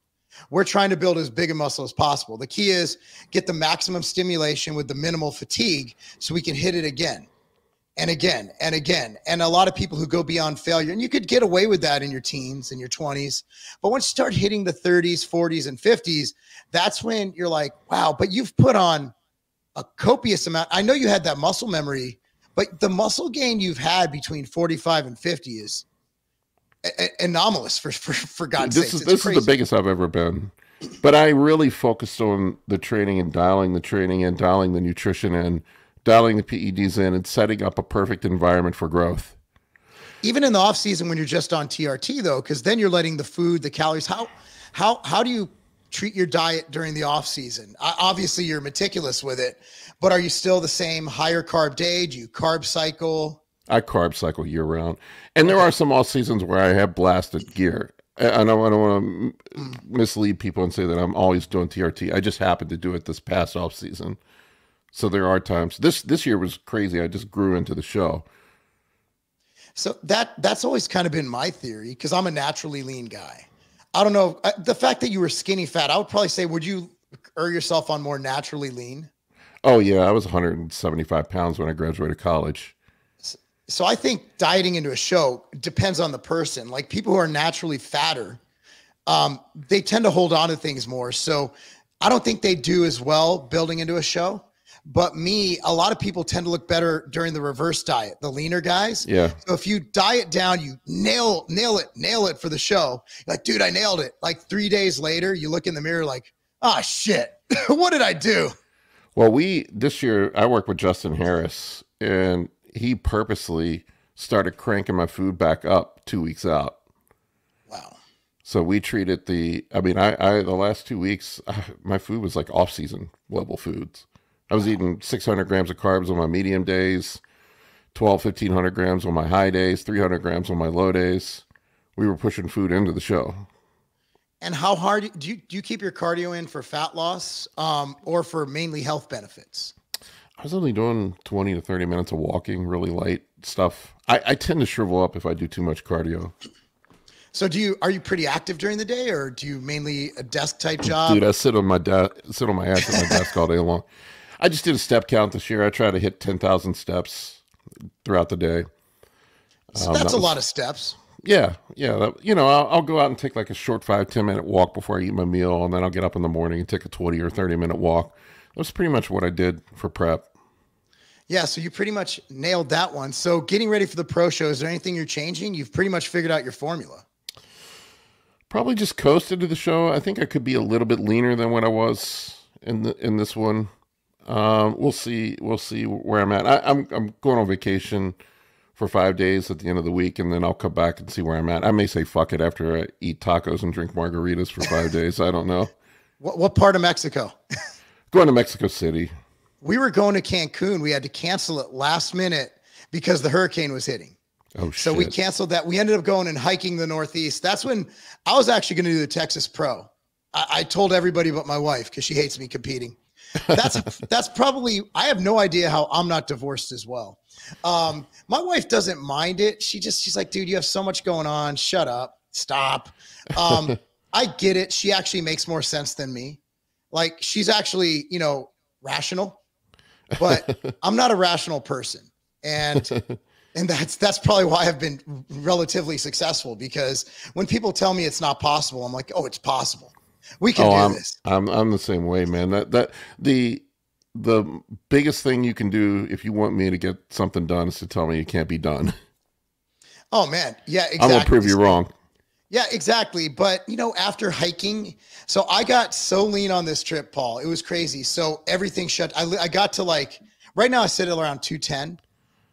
We're trying to build as big a muscle as possible. The key is get the maximum stimulation with the minimal fatigue so we can hit it again and again and again. And a lot of people who go beyond failure, and you could get away with that in your teens and your 20s, but once you start hitting the 30s, 40s, and 50s, that's when you're like, wow, but you've put on a copious amount. I know you had that muscle memory, but the muscle gain you've had between 45 and 50 is anomalous for God's sake. This is the biggest I've ever been. But I really focused on the training and dialing the training in, dialing the nutrition in, dialing the PEDs in, and setting up a perfect environment for growth. Even in the off season when you're just on TRT though, because then you're letting the food, the calories, how do you treat your diet during the off season? Obviously you're meticulous with it, but are you still the same higher carb day? Do you carb cycle? I carb cycle year round. And there are some off seasons where I have blasted gear. I don't want to mislead people and say that I'm always doing TRT. I just happened to do it this past off season. So there are times. This year was crazy. I just grew into the show. So that's always kind of been my theory because I'm a naturally lean guy. I don't know. The fact that you were skinny fat, I would probably say, would you err yourself on more naturally lean? Oh, yeah. I was 175 pounds when I graduated college. So I think dieting into a show depends on the person. Like people who are naturally fatter, they tend to hold on to things more. So I don't think they do as well building into a show. But me, a lot of people tend to look better during the reverse diet, the leaner guys. Yeah. So if you diet down, you nail it for the show. You're like, dude, I nailed it. Like 3 days later, you look in the mirror like, oh shit, what did I do? Well, this year I worked with Justin Harris, and he purposely started cranking my food back up 2 weeks out. Wow. So we treated the last 2 weeks, my food was like off season level foods. I was eating 600 grams of carbs on my medium days, 1,500 grams on my high days, 300 grams on my low days. We were pushing food into the show. And how hard do you keep your cardio in for fat loss, or for mainly health benefits? I was only doing 20 to 30 minutes of walking, really light stuff. I tend to shrivel up if I do too much cardio. So are you pretty active during the day, or do you mainly a desk type job? Dude, I sit on my ass at my desk all day long. I just did a step count this year. I try to hit 10,000 steps throughout the day. So that's a lot of steps. Yeah. I'll go out and take like a short 5-10 minute walk before I eat my meal, and then I'll get up in the morning and take a 20 or 30 minute walk. That's pretty much what I did for prep. Yeah, so you pretty much nailed that one. So getting ready for the pro show, is there anything you're changing? You've pretty much figured out your formula. Probably just coasted to the show. I think I could be a little bit leaner than what I was in this one. We'll see where I'm at. I'm going on vacation for 5 days at the end of the week, and then I'll come back and see where I'm at. I may say fuck it after I eat tacos and drink margaritas for 5 days. I don't know. What part of Mexico? Going to Mexico City. We were going to Cancun. We had to cancel it last minute because the hurricane was hitting. Oh, shit. So we canceled that. We ended up going and hiking the Northeast. That's when I was actually going to do the Texas Pro. I told everybody but my wife because she hates me competing. That's probably, I have no idea how I'm not divorced as well. My wife doesn't mind it. She's like, dude, you have so much going on. Shut up. Stop. I get it. She actually makes more sense than me. Like she's actually, rational, but I'm not a rational person. And that's probably why I've been relatively successful, because when people tell me it's not possible, I'm like, oh, it's possible. We can do this. I'm the same way, man. The biggest thing you can do if you want me to get something done is to tell me it can't be done. Oh man. Yeah, exactly. I'm gonna prove you wrong. Yeah, exactly. But after hiking, so I got so lean on this trip, Paul, it was crazy. So everything shut. I got to right now I sit at around 210.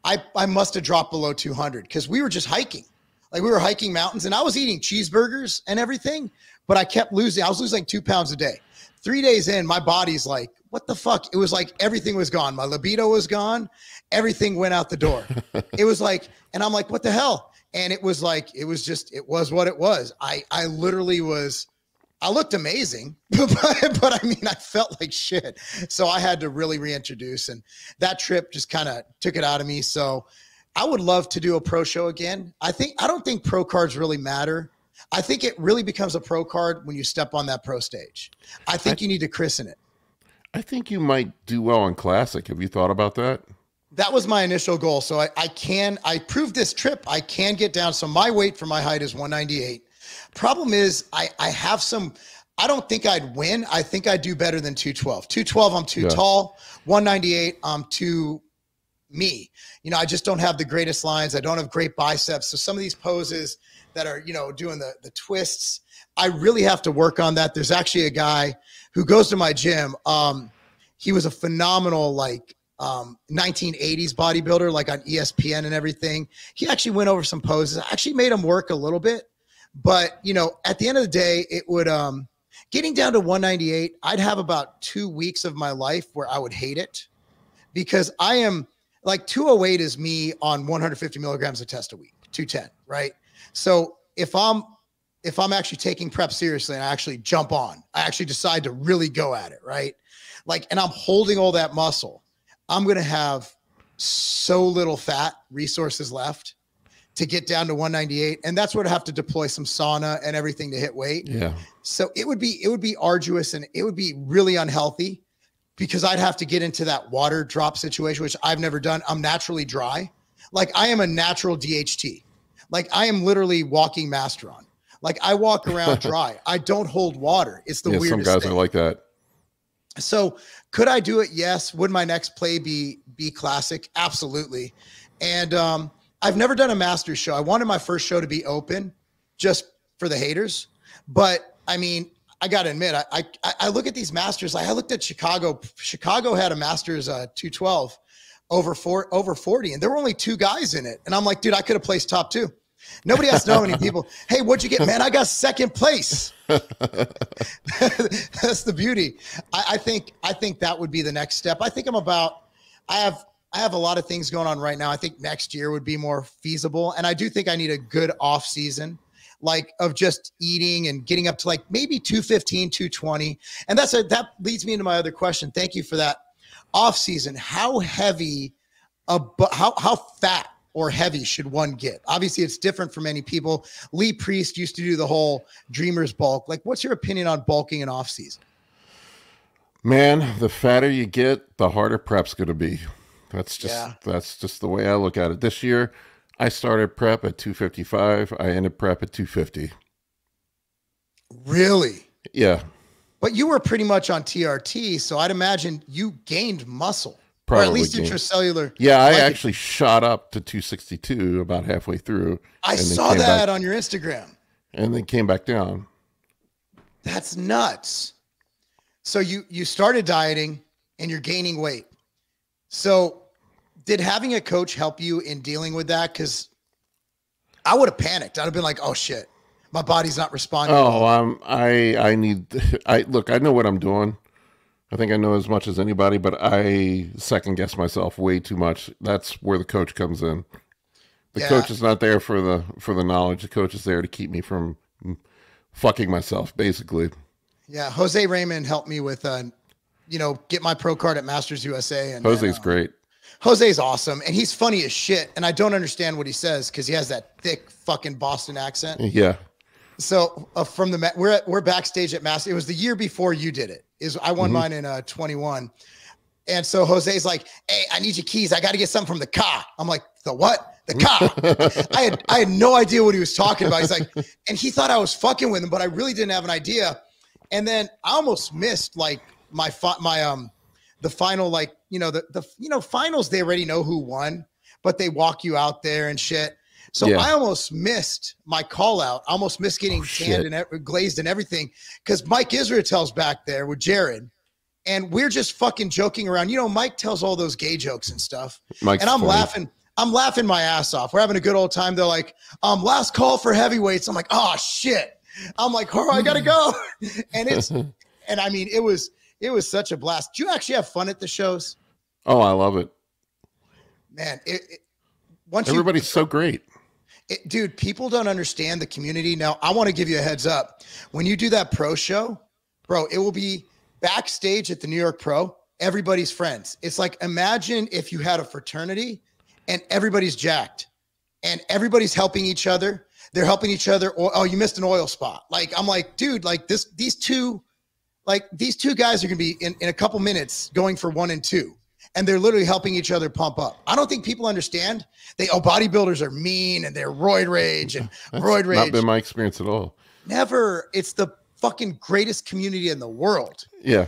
I must've dropped below 200 because we were just hiking. Like we were hiking mountains and I was eating cheeseburgers and everything, but I kept losing. I was losing like 2 pounds a day. 3 days in, my body's like, what the fuck? It was like everything was gone. My libido was gone. Everything went out the door. It was like, and I'm like, what the hell? And it was like, it was what it was. I literally I looked amazing, but I mean, I felt like shit. So I had to really reintroduce, and that trip just kind of took it out of me. So I would love to do a pro show again. I don't think pro cards really matter. I think it really becomes a pro card when you step on that pro stage. I think you need to christen it. I think you might do well on classic. Have you thought about that? That was my initial goal. So I proved this trip. I can get down. So my weight for my height is 198. Problem is I don't think I'd win. I think I'd do better than 212. 212, I'm too tall. 198, I'm too me. I just don't have the greatest lines. I don't have great biceps. So some of these poses that are, doing the twists, I really have to work on that. There's actually a guy who goes to my gym. He was a phenomenal, 1980s bodybuilder, like on ESPN and everything. He actually went over some poses. I actually made him work a little bit, but you know, at the end of the day, it would, getting down to 198, I'd have about 2 weeks of my life where I would hate it, because I am like 208 is me on 150 milligrams of test a week, 210, right? So if I'm actually taking prep seriously and I actually jump on, I actually decide to really go at it, right? Like, and I'm holding all that muscle, I'm going to have so little fat resources left to get down to 198. And that's where I have to deploy some sauna and everything to hit weight. Yeah. So it would be arduous, and it would be really unhealthy, because I'd have to get into that water drop situation, which I've never done. I'm naturally dry. Like, I am a natural DHT. Like, I am literally walking Masteron. Like, I walk around dry. I don't hold water. It's the weirdest some guys thing. are like that. So could I do it? Yes. Would my next play be classic? Absolutely. And I've never done a Masters show. I wanted my first show to be open just for the haters. But I mean, I got to admit, I look at these Masters. Like, I looked at Chicago. Chicago had a Masters 212 over 40, and there were only 2 guys in it. And I'm like, dude, I could have placed top 2. Nobody has to know any people. Hey, what'd you get, man? I got second place. That's the beauty. I think that would be the next step. I think I have a lot of things going on right now. I think next year would be more feasible. And I do think I need a good off season, like of just eating and getting up to like maybe 215, 220. And that leads me into my other question. Thank you for that. Off season, how heavy, how fat or heavy should one get? Obviously, it's different for many people. Lee Priest used to do the whole Dreamers bulk. Like, what's your opinion on bulking in off season? Man, the fatter you get, the harder prep's going to be. That's just the way I look at it. This year, I started prep at 255. I ended prep at 250. Really? Yeah. But you were pretty much on TRT, so I'd imagine you gained muscle. Probably or at least intracellular. Yeah, I actually shot up to 262 about halfway through. I saw that on your Instagram. And then came back down. That's nuts. So you started dieting and you're gaining weight. So did having a coach help you in dealing with that? Because I would have panicked. I'd have been like, oh shit, my body's not responding. Oh, look, I know what I'm doing. I think I know as much as anybody, but I second guess myself way too much. That's where the coach comes in. The coach is not there for the knowledge. The coach is there to keep me from fucking myself, basically. Yeah, Jose Raymond helped me with, get my pro card at Masters USA. And Jose's great. Jose's awesome, and he's funny as shit. And I don't understand what he says because he has that thick fucking Boston accent. Yeah. So we're backstage at Masters. It was the year before you did it. I won mine in 21. And so Jose's like, hey, I need your keys. I got to get something from the car. I'm like, the what? The car. I had no idea what he was talking about. He's like, and he thought I was fucking with him, but I really didn't have an idea. And then I almost missed like the final, like, the finals, they already know who won, but they walk you out there and shit. So I almost missed my call out. I almost missed getting tanned and glazed and everything because Mike Israel's back there with Jared, and we're just fucking joking around. Mike tells all those gay jokes and stuff, and I'm laughing. I'm laughing my ass off. We're having a good old time. They're like, last call for heavyweights. I'm like, oh shit. I'm like, oh, I gotta go. And I mean, it was such a blast. Do you actually have fun at the shows? Oh, I love it, man. Everybody's so great. Dude, people don't understand the community. Now, I want to give you a heads up. When you do that pro show, bro, it will be backstage at the New York Pro. Everybody's friends. It's like, imagine if you had a fraternity and everybody's jacked and everybody's helping each other. They're helping each other. Oh, you missed an oil spot. Like, I'm like, dude, like these two guys are going to be in a couple minutes going for 1 and 2. And they're literally helping each other pump up. I don't think people understand. Bodybuilders are mean and they're roid rage and roid rage. Not been my experience at all. Never. It's the fucking greatest community in the world. Yeah.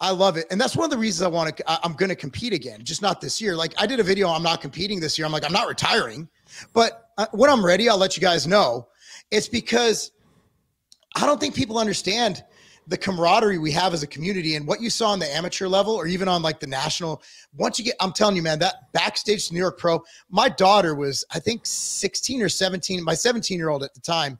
I love it. And that's one of the reasons I'm going to compete again, just not this year. Like, I did a video, I'm not competing this year. I'm like, I'm not retiring, but when I'm ready, I'll let you guys know. It's because I don't think people understand the camaraderie we have as a community, and what you saw on the amateur level or even on like the national, once you get, I'm telling you, man, that backstage to New York Pro, my daughter was, I think 16 or 17, my 17-year-old at the time.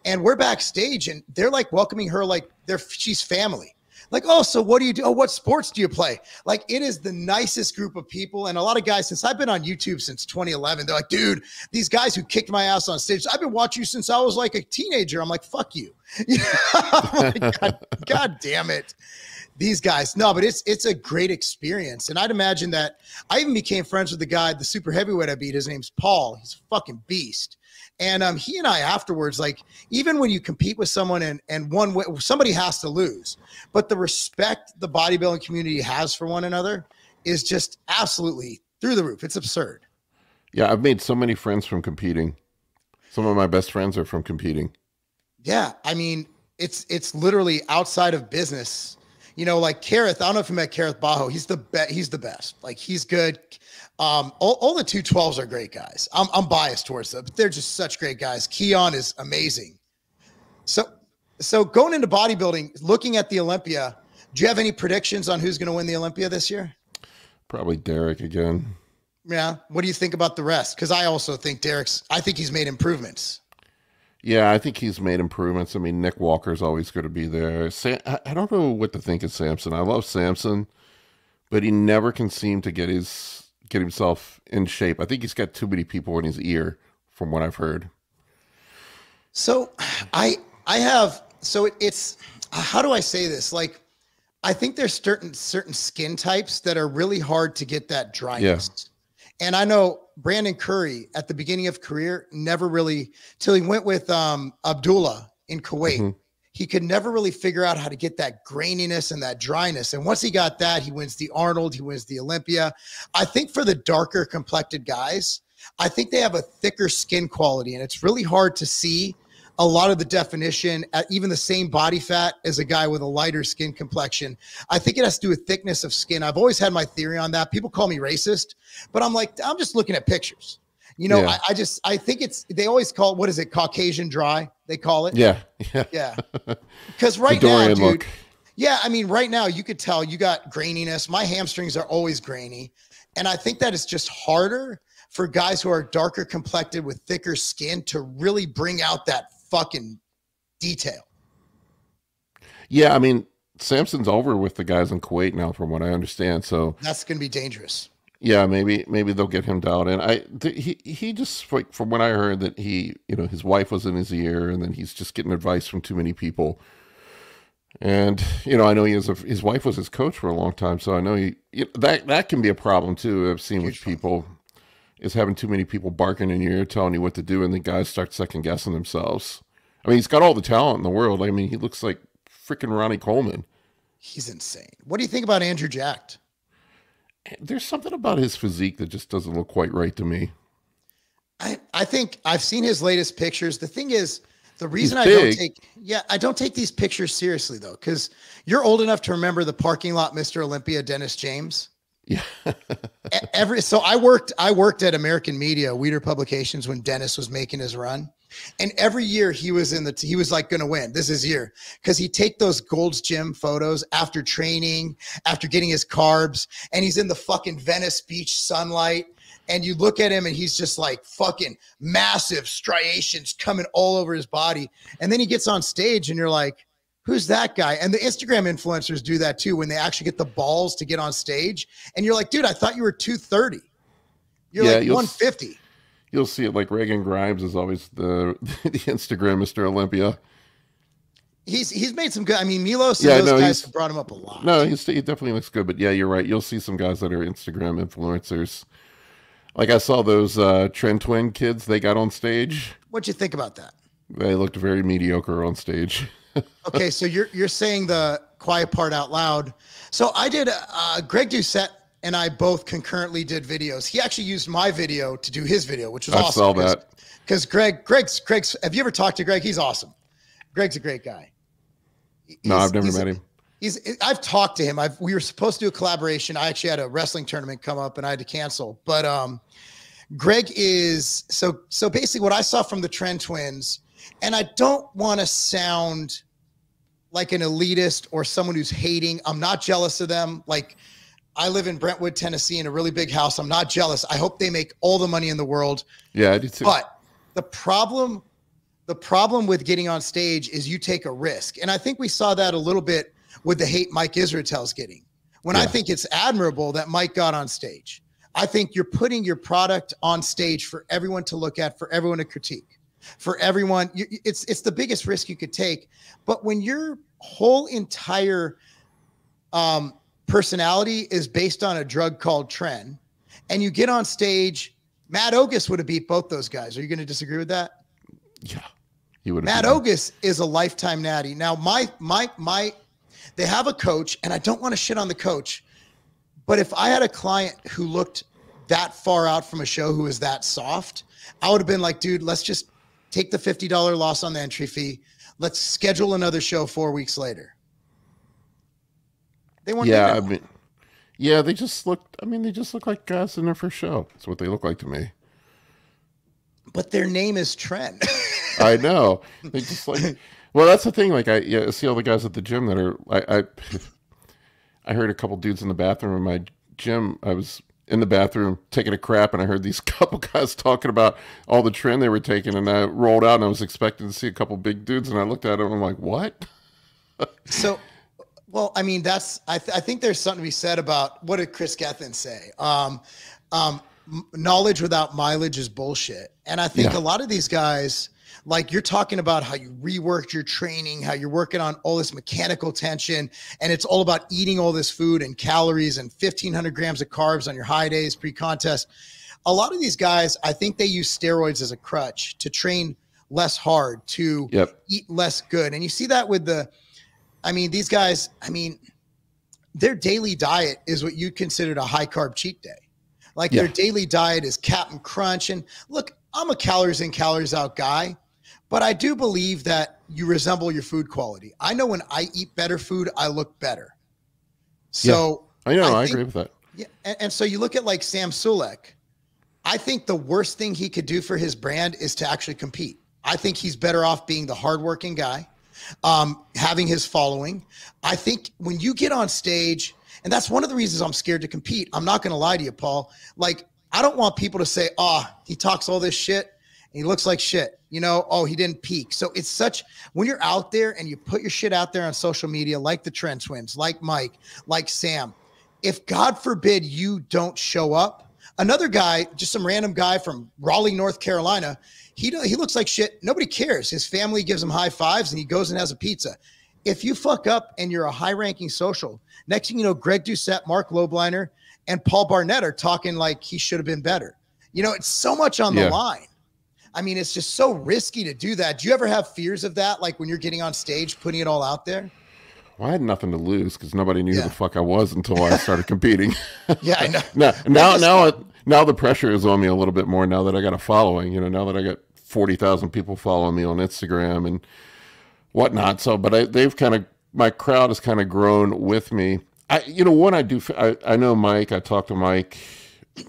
And we're backstage and they're like welcoming her like she's family. Like, oh, so what do you do? Oh, what sports do you play? Like, it is the nicest group of people. And a lot of guys, since I've been on YouTube since 2011, they're like, dude, these guys who kicked my ass on stage, I've been watching you since I was like a teenager. I'm like, fuck you. I'm like, God damn it. These guys. No, but it's a great experience. And I'd imagine that I even became friends with the guy, the super heavyweight I beat. His name's Paul. He's a fucking beast. And he and I afterwards, like, even when you compete with someone and one way, somebody has to lose, but the respect the bodybuilding community has for one another is just absolutely through the roof. It's absurd. Yeah, I've made so many friends from competing. Some of my best friends are from competing. Yeah, I mean, it's literally outside of business. You know, like Kareth, I don't know if you met Kareth Bajo. He's the best. Like, he's good. All the 212s are great guys. I'm biased towards them, but they're just such great guys. Keon is amazing. So going into bodybuilding, looking at the Olympia, do you have any predictions on who's going to win the Olympia this year? Probably Derek again. Yeah. What do you think about the rest? Because I also think I think he's made improvements. Yeah, I think he's made improvements. I mean, Nick Walker's always going to be there. I don't know what to think of Samson. I love Samson, but he never can seem to get himself in shape. I think he's got too many people in his ear, from what I've heard. So it's how do I say this? Like, I think there's certain skin types that are really hard to get that dryness. Yeah. And I know Brandon Curry at the beginning of career never really, till he went with Abdullah in Kuwait, he could never really figure out how to get that graininess and that dryness. And once he got that, he wins the Arnold, he wins the Olympia. I think for the darker complected guys, I think they have a thicker skin quality, and it's really hard to see a lot of the definition at even the same body fat as a guy with a lighter skin complexion. I think it has to do with thickness of skin. I've always had my theory on that. People call me racist, but I'm like, I'm just looking at pictures. You know, yeah. I think they always call it, what is it? Caucasian dry, they call it. Yeah. Yeah. Because right now, dude, look. Yeah, I mean, right now you could tell you got graininess. My hamstrings are always grainy. And I think that it's just harder for guys who are darker complected with thicker skin to really bring out that fucking detail. Yeah, I mean, Samson's over with the guys in Kuwait now, from what I understand. So that's going to be dangerous. Yeah, maybe they'll get him dialed in. He just, like, from what I heard, that his wife was in his ear, and then he's just getting advice from too many people. And I know his wife was his coach for a long time, so I know that can be a problem too. I've seen with people is having too many people barking in your ear, telling you what to do, and the guys start second guessing themselves. I mean, he's got all the talent in the world. I mean, he looks like freaking Ronnie Coleman. He's insane. What do you think about Andrew Jacked? There's something about his physique that just doesn't look quite right to me. I think I've seen his latest pictures. The thing is, the reason I don't take these pictures seriously, though, because you're old enough to remember the parking lot Mr. Olympia, Dennis James. Yeah. So I worked at American Media, Weider Publications, when Dennis was making his run. And every year he was like going to win. This is his year, because he'd take those Gold's Gym photos after training, after getting his carbs, and he's in the fucking Venice Beach sunlight. And you look at him and he's just like fucking massive striations coming all over his body. And then he gets on stage and you're like, who's that guy? And the Instagram influencers do that too, when they actually get the balls to get on stage. And you're like, dude, I thought you were 230. You're like 150. You'll see it, like Reagan Grimes is always the Instagram Mr. Olympia. He's made some good. I mean, Milos and those guys have brought him up a lot. No, he definitely looks good. But yeah, you're right. You'll see some guys that are Instagram influencers. Like I saw those Trend Twin kids they got on stage. What'd you think about that? They looked very mediocre on stage. Okay, so you're saying the quiet part out loud. So I did. Greg Doucette and I both concurrently did videos. He actually used my video to do his video, which was awesome. I saw that. Because Greg's. Have you ever talked to Greg? He's awesome. Greg's a great guy. No, I've never met him. I've talked to him. We were supposed to do a collaboration. I actually had a wrestling tournament come up and I had to cancel. But Greg is so basically what I saw from the Trend Twins, and I don't want to sound like an elitist or someone who's hating. I'm not jealous of them. Like, I live in Brentwood, Tennessee, in a really big house. I'm not jealous. I hope they make all the money in the world. Yeah, I do too. But the problem with getting on stage is you take a risk. And I think we saw that a little bit with the hate Mike Israetel's getting. When I think it's admirable that Mike got on stage. I think you're putting your product on stage for everyone to look at, for everyone to critique, for everyone. It's the biggest risk you could take. But when your whole entire personality is based on a drug called tren, and you get on stage, Matt Ogus would have beat both those guys. Are you going to disagree with that? Yeah, he would. Matt Ogus is a lifetime natty. Now, they have a coach, and I don't want to shit on the coach, but if I had a client who looked that far out from a show who is that soft, I would have been like, dude, let's just take the $50 loss on the entry fee. Let's schedule another show 4 weeks later. They weren't. Yeah, I mean, yeah, they just look like guys in there for show. That's what they look like to me. But their name is Tren. I know. They just like. Well, that's the thing. Like, I see all the guys at the gym that are. I heard a couple dudes in the bathroom in my gym. I was in the bathroom taking a crap, and I heard these couple guys talking about all the Tren they were taking, and I rolled out, and I was expecting to see a couple big dudes, and I looked at them, and I'm like, what? So. Well, I mean, I think there's something to be said about, what did Chris Gethin say? Knowledge without mileage is bullshit. And I think a lot of these guys, like, you're talking about how you reworked your training, how you're working on all this mechanical tension, and it's all about eating all this food and calories and 1,500 grams of carbs on your high days pre-contest. A lot of these guys, I think they use steroids as a crutch to train less hard, to eat less good. And you see that with these guys, their daily diet is what you considered a high carb cheat day. Like their daily diet is Captain Crunch. And look, I'm a calories in, calories out guy, but I do believe that you resemble your food quality. I know when I eat better food, I look better. So I agree with that. Yeah. And so you look at like Sam Sulek. I think the worst thing he could do for his brand is to actually compete. I think he's better off being the hardworking guy, having his following. I think when you get on stage, and that's one of the reasons I'm scared to compete. I'm not going to lie to you, Paul. Like, I don't want people to say, he talks all this shit and he looks like shit, he didn't peak. So it's when you're out there and you put your shit out there on social media, like the Tren Twins, like Mike, like Sam, if God forbid you don't show up, another guy, just some random guy from Raleigh, North Carolina, he looks like shit. Nobody cares. His family gives him high fives and he goes and has a pizza. If you fuck up and you're a high-ranking social, next thing you know, Greg Doucette, Marc Lobliner, and Paul Barnett are talking like he should have been better. It's so much on the line. I mean, it's just so risky to do that. Do you ever have fears of that, like when you're getting on stage, putting it all out there? Well, I had nothing to lose because nobody knew who the fuck I was until I started competing. Yeah, I know. Now the pressure is on me a little bit more now that I got a following, now that I got 40,000 people following me on Instagram and whatnot. So, but my crowd has kind of grown with me. I know Mike, I talked to Mike.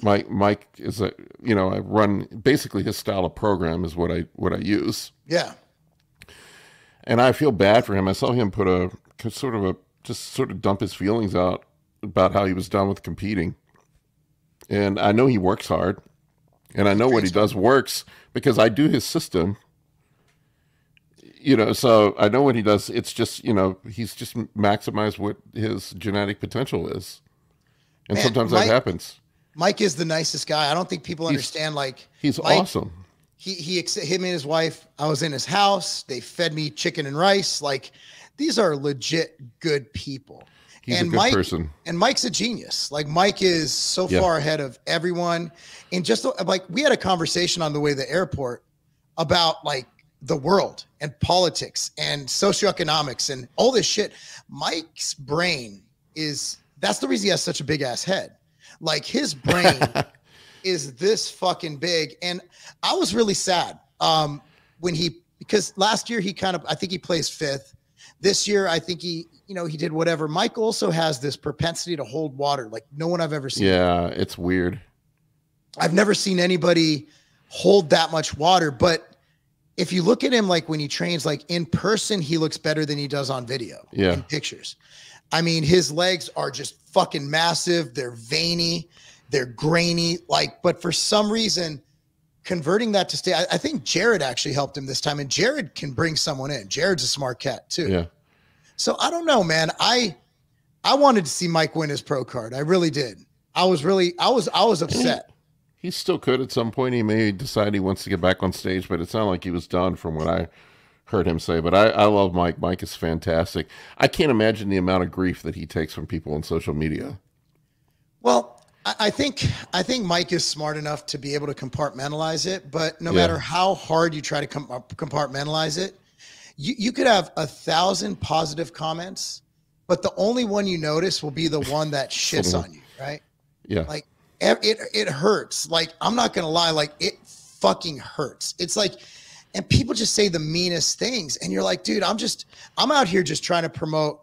Mike is I run basically his style of program is what I use. Yeah. And I feel bad for him. I saw him put sort of dump his feelings out about how he was done with competing. And I know he works hard and I know what he does works because I do his system. So I know what he does. It's just, he's just maximized what his genetic potential is. And sometimes that happens. Mike is the nicest guy. I don't think people understand. Like, he's awesome. Him and his wife, I was in his house. They fed me chicken and rice. Like, these are legit good people. He's a good person. And Mike's a genius. Like, Mike is so far ahead of everyone. And just like, we had a conversation on the way to the airport about like the world and politics and socioeconomics and all this shit. Mike's brain that's the reason he has such a big ass head. Like, his brain is this fucking big. And I was really sad because last year I think he placed 5th. This year, I think he did whatever. Mike also has this propensity to hold water like no one I've ever seen. Yeah, it's weird. I've never seen anybody hold that much water, but if you look at him, like when he trains, like in person, he looks better than he does on video. Yeah. In pictures. I mean, his legs are just fucking massive. They're veiny. They're grainy. Like, but for some reason, converting that to stay, I think Jared actually helped him this time. And Jared can bring someone in. Jared's a smart cat too. Yeah. So I don't know, man. I wanted to see Mike win his pro card. I really did. I was upset. He still could at some point. He may decide he wants to get back on stage, but it sounded like he was done from what I heard him say. But I love Mike. Mike is fantastic. I can't imagine the amount of grief that he takes from people on social media. Well, I think Mike is smart enough to be able to compartmentalize it, but no matter how hard you try to compartmentalize it, you could have 1,000 positive comments, but the only one you notice will be the one that shits on you, right? Yeah. Like it hurts. Like, I'm not going to lie. Like, it fucking hurts. It's like, and people just say the meanest things. And you're like, dude, I'm out here just trying to promote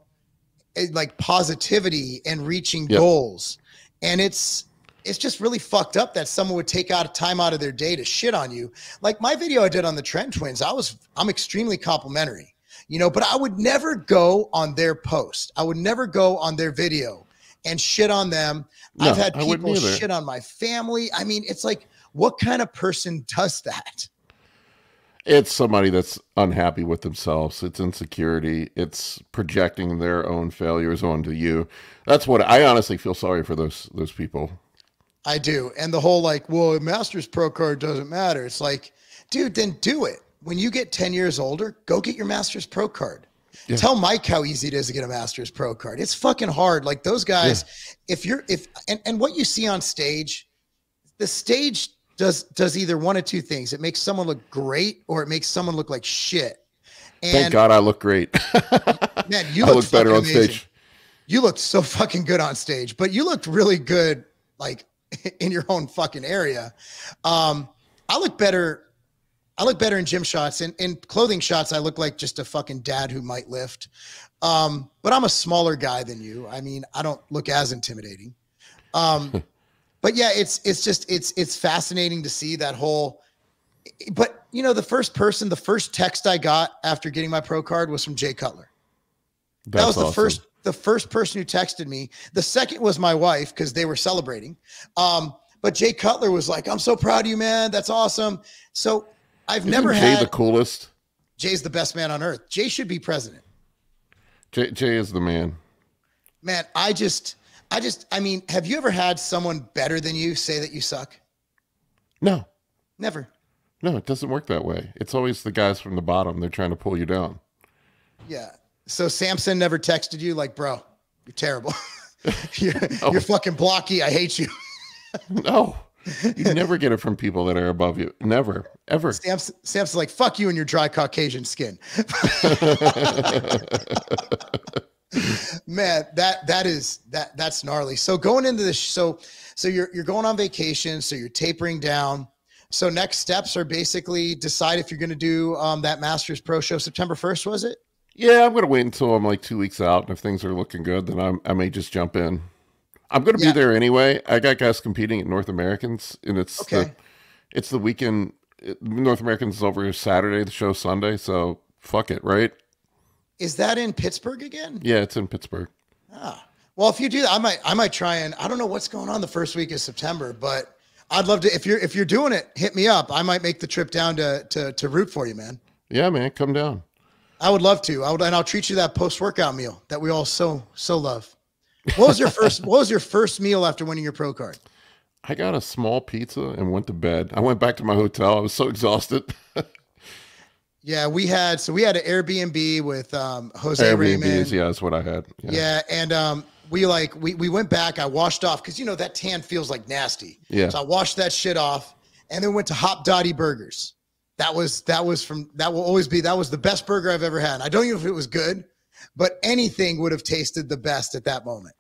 like positivity and reaching goals. And it's just really fucked up that someone would take out time out of their day to shit on you. Like my video I did on the Trend Twins, I'm extremely complimentary, you know, but I would never go on their post. I would never go on their video and shit on them. No, I've had people shit on my family. I mean, it's like, what kind of person does that? It's somebody that's unhappy with themselves. It's insecurity. It's projecting their own failures onto you. That's what I honestly feel sorry for those people. I do. And the whole like, well, a Masters Pro card doesn't matter. It's like, dude, then do it. When you get 10 years older, go get your Masters Pro card. Yeah. Tell Mike how easy it is to get a Masters Pro card. It's fucking hard. Like those guys, and what you see on stage, the stage does either one of two things. It makes someone look great or it makes someone look like shit. And thank God I look great. Man, you look better on stage. You looked so fucking good on stage, but you looked really good like in your own fucking area. I look better in gym shots. In clothing shots, I look like just a fucking dad who might lift. But I'm a smaller guy than you. I mean, I don't look as intimidating. But yeah, it's fascinating to see that whole, but you know, the first text I got after getting my pro card was from Jay Cutler. That was awesome. the first person who texted me. The second was my wife, because they were celebrating. But Jay Cutler was like, I'm so proud of you, man. That's awesome. So Isn't Jay the coolest? Jay's the best man on earth. Jay should be president. Jay is the man. Man, I mean, have you ever had someone better than you say that you suck? No. Never. No, it doesn't work that way. It's always the guys from the bottom. They're trying to pull you down. Yeah. So Samson never texted you like, bro, you're terrible. You're fucking blocky. I hate you. No. You never get it from people that are above you. Never, ever. Samson's like, fuck you and your dry Caucasian skin. Man, that's gnarly. So going into this, so you're going on vacation, so you're tapering down. So next steps are basically decide if you're going to do that Masters Pro show September 1st, was it? Yeah, I'm going to wait until I'm like 2 weeks out, and if things are looking good, then I may just jump in. I'm going to be there anyway. I got guys competing at North Americans, and it's the weekend. North Americans is over Saturday, the show Sunday, so fuck it, right? Is that in Pittsburgh again? Yeah, it's in Pittsburgh. Ah, well, if you do that, I might try and I don't know what's going on the first week of September, but I'd love to. If you're doing it, hit me up. I might make the trip down to root for you, man. Yeah, man, come down. I would love to. And I'll treat you that post-workout meal that we all so love. What was your first meal after winning your pro card? I got a small pizza and went to bed. I went back to my hotel. I was so exhausted. Yeah, we had an Airbnb with Jose Airbnbs, Raymond. Yeah, that's what I had. Yeah, and we went back. I washed off because that tan feels like nasty. Yeah. So I washed that shit off, and then went to Hop Dottie Burgers. That was the best burger I've ever had. I don't even know if it was good, but anything would have tasted the best at that moment.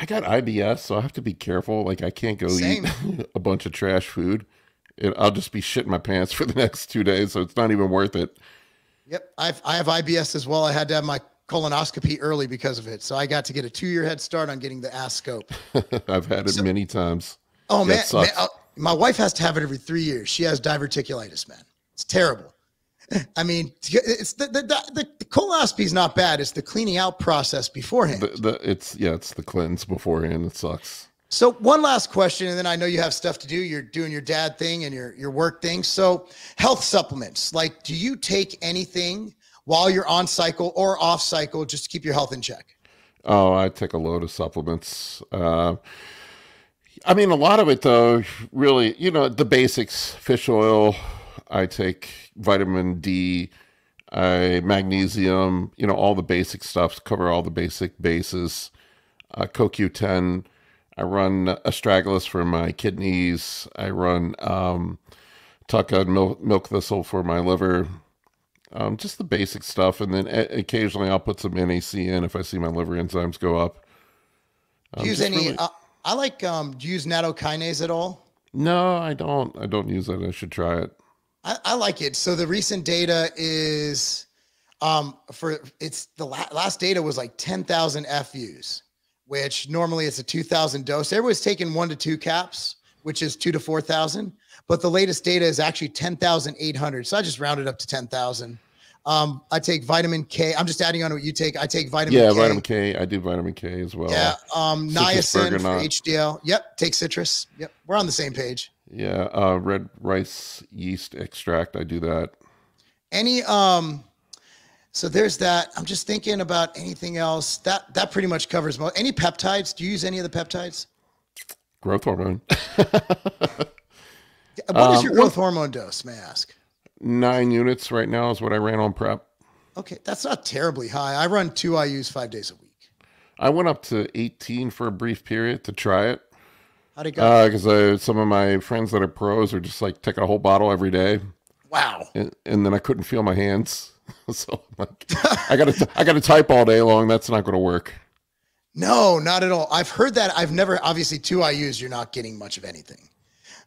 I got IBS, so I have to be careful. Like I can't go eat a bunch of trash food. I'll just be shitting my pants for the next 2 days, so it's not even worth it. Yep, I have IBS as well. I had to have my colonoscopy early because of it, so I got to get a 2-year head start on getting the ass scope. I've had it many times. Oh man, my wife has to have it every 3 years. She has diverticulitis, man. It's terrible. I mean, it's the colonoscopy is not bad. It's the cleaning out process beforehand. It's the cleanse beforehand. It sucks. So one last question, and then I know you have stuff to do. You're doing your dad thing and your work thing. So health supplements, like, do you take anything while you're on cycle or off cycle just to keep your health in check? Oh, I take a load of supplements. I mean, a lot of it though, really, the basics, fish oil. I take vitamin D, magnesium, all the basic stuff, cover all the basic bases. CoQ10. I run astragalus for my kidneys. I run tucca milk thistle for my liver. Just the basic stuff. And then occasionally I'll put some NAC in if I see my liver enzymes go up. Do you use any, I like, do you use nattokinase at all? No, I don't. I don't use it. I should try it. I like it. So the recent data is, last data was like 10,000 FUs. Which normally it's a 2,000 dose. Everyone's taking 1 to 2 caps, which is 2 to 4,000. But the latest data is actually 10,800. So I just rounded up to 10,000. I take vitamin K. I'm just adding on to what you take. I take vitamin K. Yeah, vitamin K. I do vitamin K as well. Yeah, niacin for HDL. Yep, take citrus. Yep, we're on the same page. Yeah, red rice yeast extract. I do that. Any So there's that. I'm just thinking about anything else. That pretty much covers most. Any peptides? Do you use any of the peptides? Growth hormone. What is your growth hormone dose, may I ask? 9 units right now is what I ran on prep. Okay, that's not terribly high. I run 2 IUs 5 days a week. I went up to 18 for a brief period to try it. How'd it go? Because some of my friends that are pros are just like taking a whole bottle every day. Wow. And then I couldn't feel my hands. So like, I gotta type all day long. That's not going to work. No, not at all. I've heard that. I've never, obviously 2 IUs, you're not getting much of anything.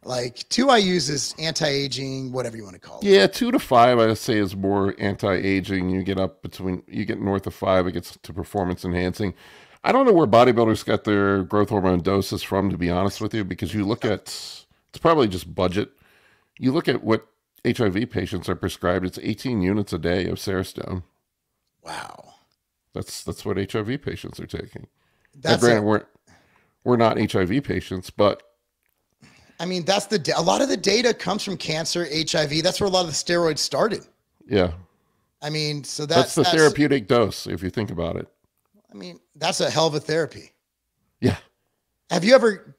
Like 2 IUs is anti-aging, whatever you want to call it. Yeah, 2 to 5, I would say, is more anti-aging. You get north of 5, it gets to performance enhancing. I don't know where bodybuilders got their growth hormone doses from, to be honest with you, because you look at, it's probably just budget. You look at what HIV patients are prescribed, it's 18 units a day of Serostone. Wow. That's what HIV patients are taking. That's granted, we're not HIV patients, but I mean, a lot of the data comes from cancer, HIV. That's where a lot of the steroids started. Yeah. I mean, so that's the therapeutic dose, if you think about it. I mean, that's a hell of a therapy. Yeah. Have you noticed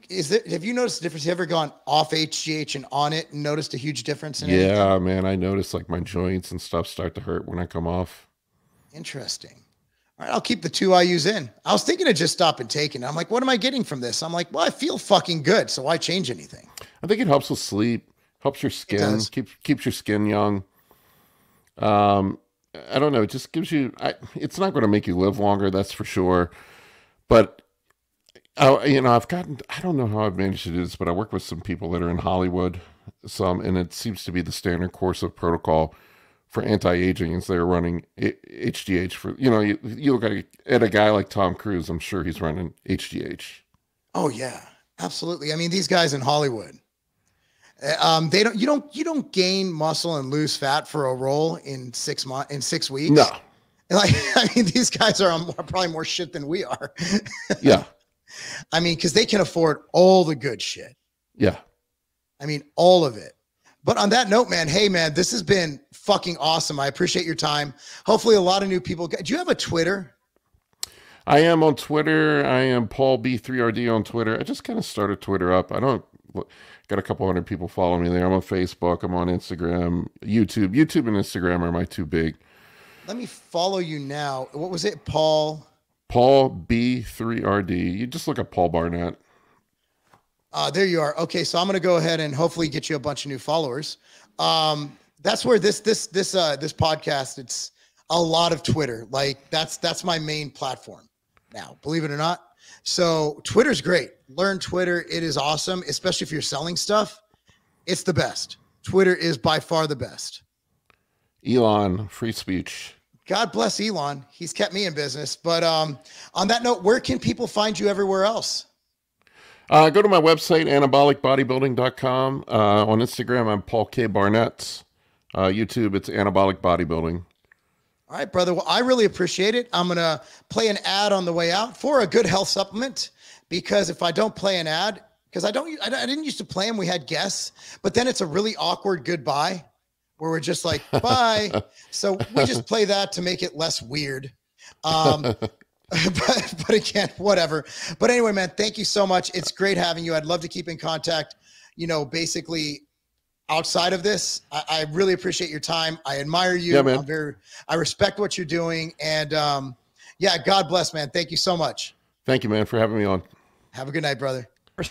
the difference? Have you ever gone off HGH and on it and noticed a huge difference in anything? Yeah, man. I noticed like my joints and stuff start to hurt when I come off. Interesting. All right, I'll keep the 2 IUs in. I was thinking of just stopping taking it. I'm like, what am I getting from this? I'm like, well, I feel fucking good, so why change anything? I think it helps with sleep, helps your skin, keeps your skin young. I don't know. It just gives you, it's not going to make you live longer, that's for sure. But, I've gotten, I don't know how I've managed to do this, but I work with some people that are in Hollywood, and it seems to be the standard course of protocol for anti-aging is they're running HGH for, you look at a guy like Tom Cruise, I'm sure he's running HGH. Oh yeah, absolutely. I mean, these guys in Hollywood, you don't gain muscle and lose fat for a role in 6 months, in 6 weeks. No. Like, I mean, these guys are probably more shit than we are. Yeah. I mean, because they can afford all the good shit. Yeah. I mean, all of it. But on that note, man, hey, man, this has been fucking awesome. I appreciate your time. Hopefully a lot of new people. Do you have a Twitter? I am on Twitter. I am Paul B3RD on Twitter. I just kind of started Twitter up. I don't got a couple hundred people following me there. I'm on Facebook. I'm on Instagram, YouTube. YouTube and Instagram are my 2 big. Let me follow you now. What was it? Paul B3RD. You just look at Paul Barnett. There you are. Okay, so I'm going to go ahead and hopefully get you a bunch of new followers. That's where this podcast, it's a lot of Twitter. Like that's my main platform now, believe it or not. So Twitter's great. Learn Twitter. It is awesome, especially if you're selling stuff. It's the best. Twitter is by far the best. Elon, free speech. God bless Elon. He's kept me in business. But on that note, where can people find you everywhere else? Go to my website, anabolicbodybuilding.com. On Instagram, I'm Paul K. Barnett. YouTube, it's Anabolic Bodybuilding. All right, brother. Well, I really appreciate it. I'm going to play an ad on the way out for a good health supplement, because if I don't play an ad, because I didn't used to play them. We had guests, but then it's a really awkward goodbye where we're just like, bye. So we just play that to make it less weird. But again, whatever. But anyway, man, thank you so much. It's great having you. I'd love to keep in contact, basically outside of this. I really appreciate your time. I admire you. Yeah, man. I respect what you're doing. And God bless, man. Thank you so much. Thank you, man, for having me on. Have a good night, brother.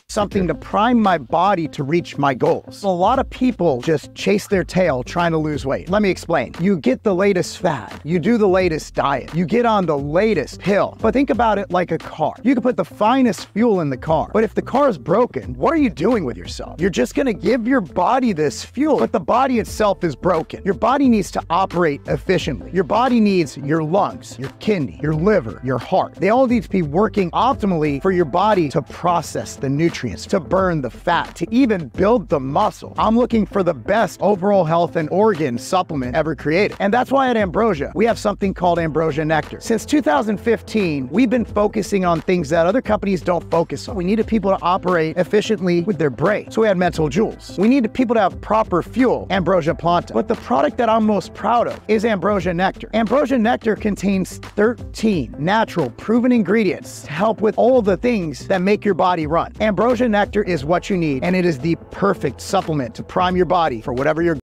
Something to prime my body to reach my goals. A lot of people just chase their tail trying to lose weight. Let me explain. You get the latest fad. You do the latest diet. You get on the latest pill. But think about it like a car. You can put the finest fuel in the car, but if the car is broken, what are you doing with yourself? You're just gonna give your body this fuel, but the body itself is broken. Your body needs to operate efficiently. Your body needs your lungs, your kidney, your liver, your heart. They all need to be working optimally for your body to process the nutrients, to burn the fat, to even build the muscle. I'm looking for the best overall health and organ supplement ever created. And that's why at Ambrosia, we have something called Ambrosia Nectar. Since 2015, we've been focusing on things that other companies don't focus on. We needed people to operate efficiently with their brain. So we had mental jewels. We needed people to have proper fuel, Ambrosia Planta. But the product that I'm most proud of is Ambrosia Nectar. Ambrosia Nectar contains 13 natural, proven ingredients to help with all the things that make your body run. Ambrosia Nectar is what you need, and it is the perfect supplement to prime your body for whatever you're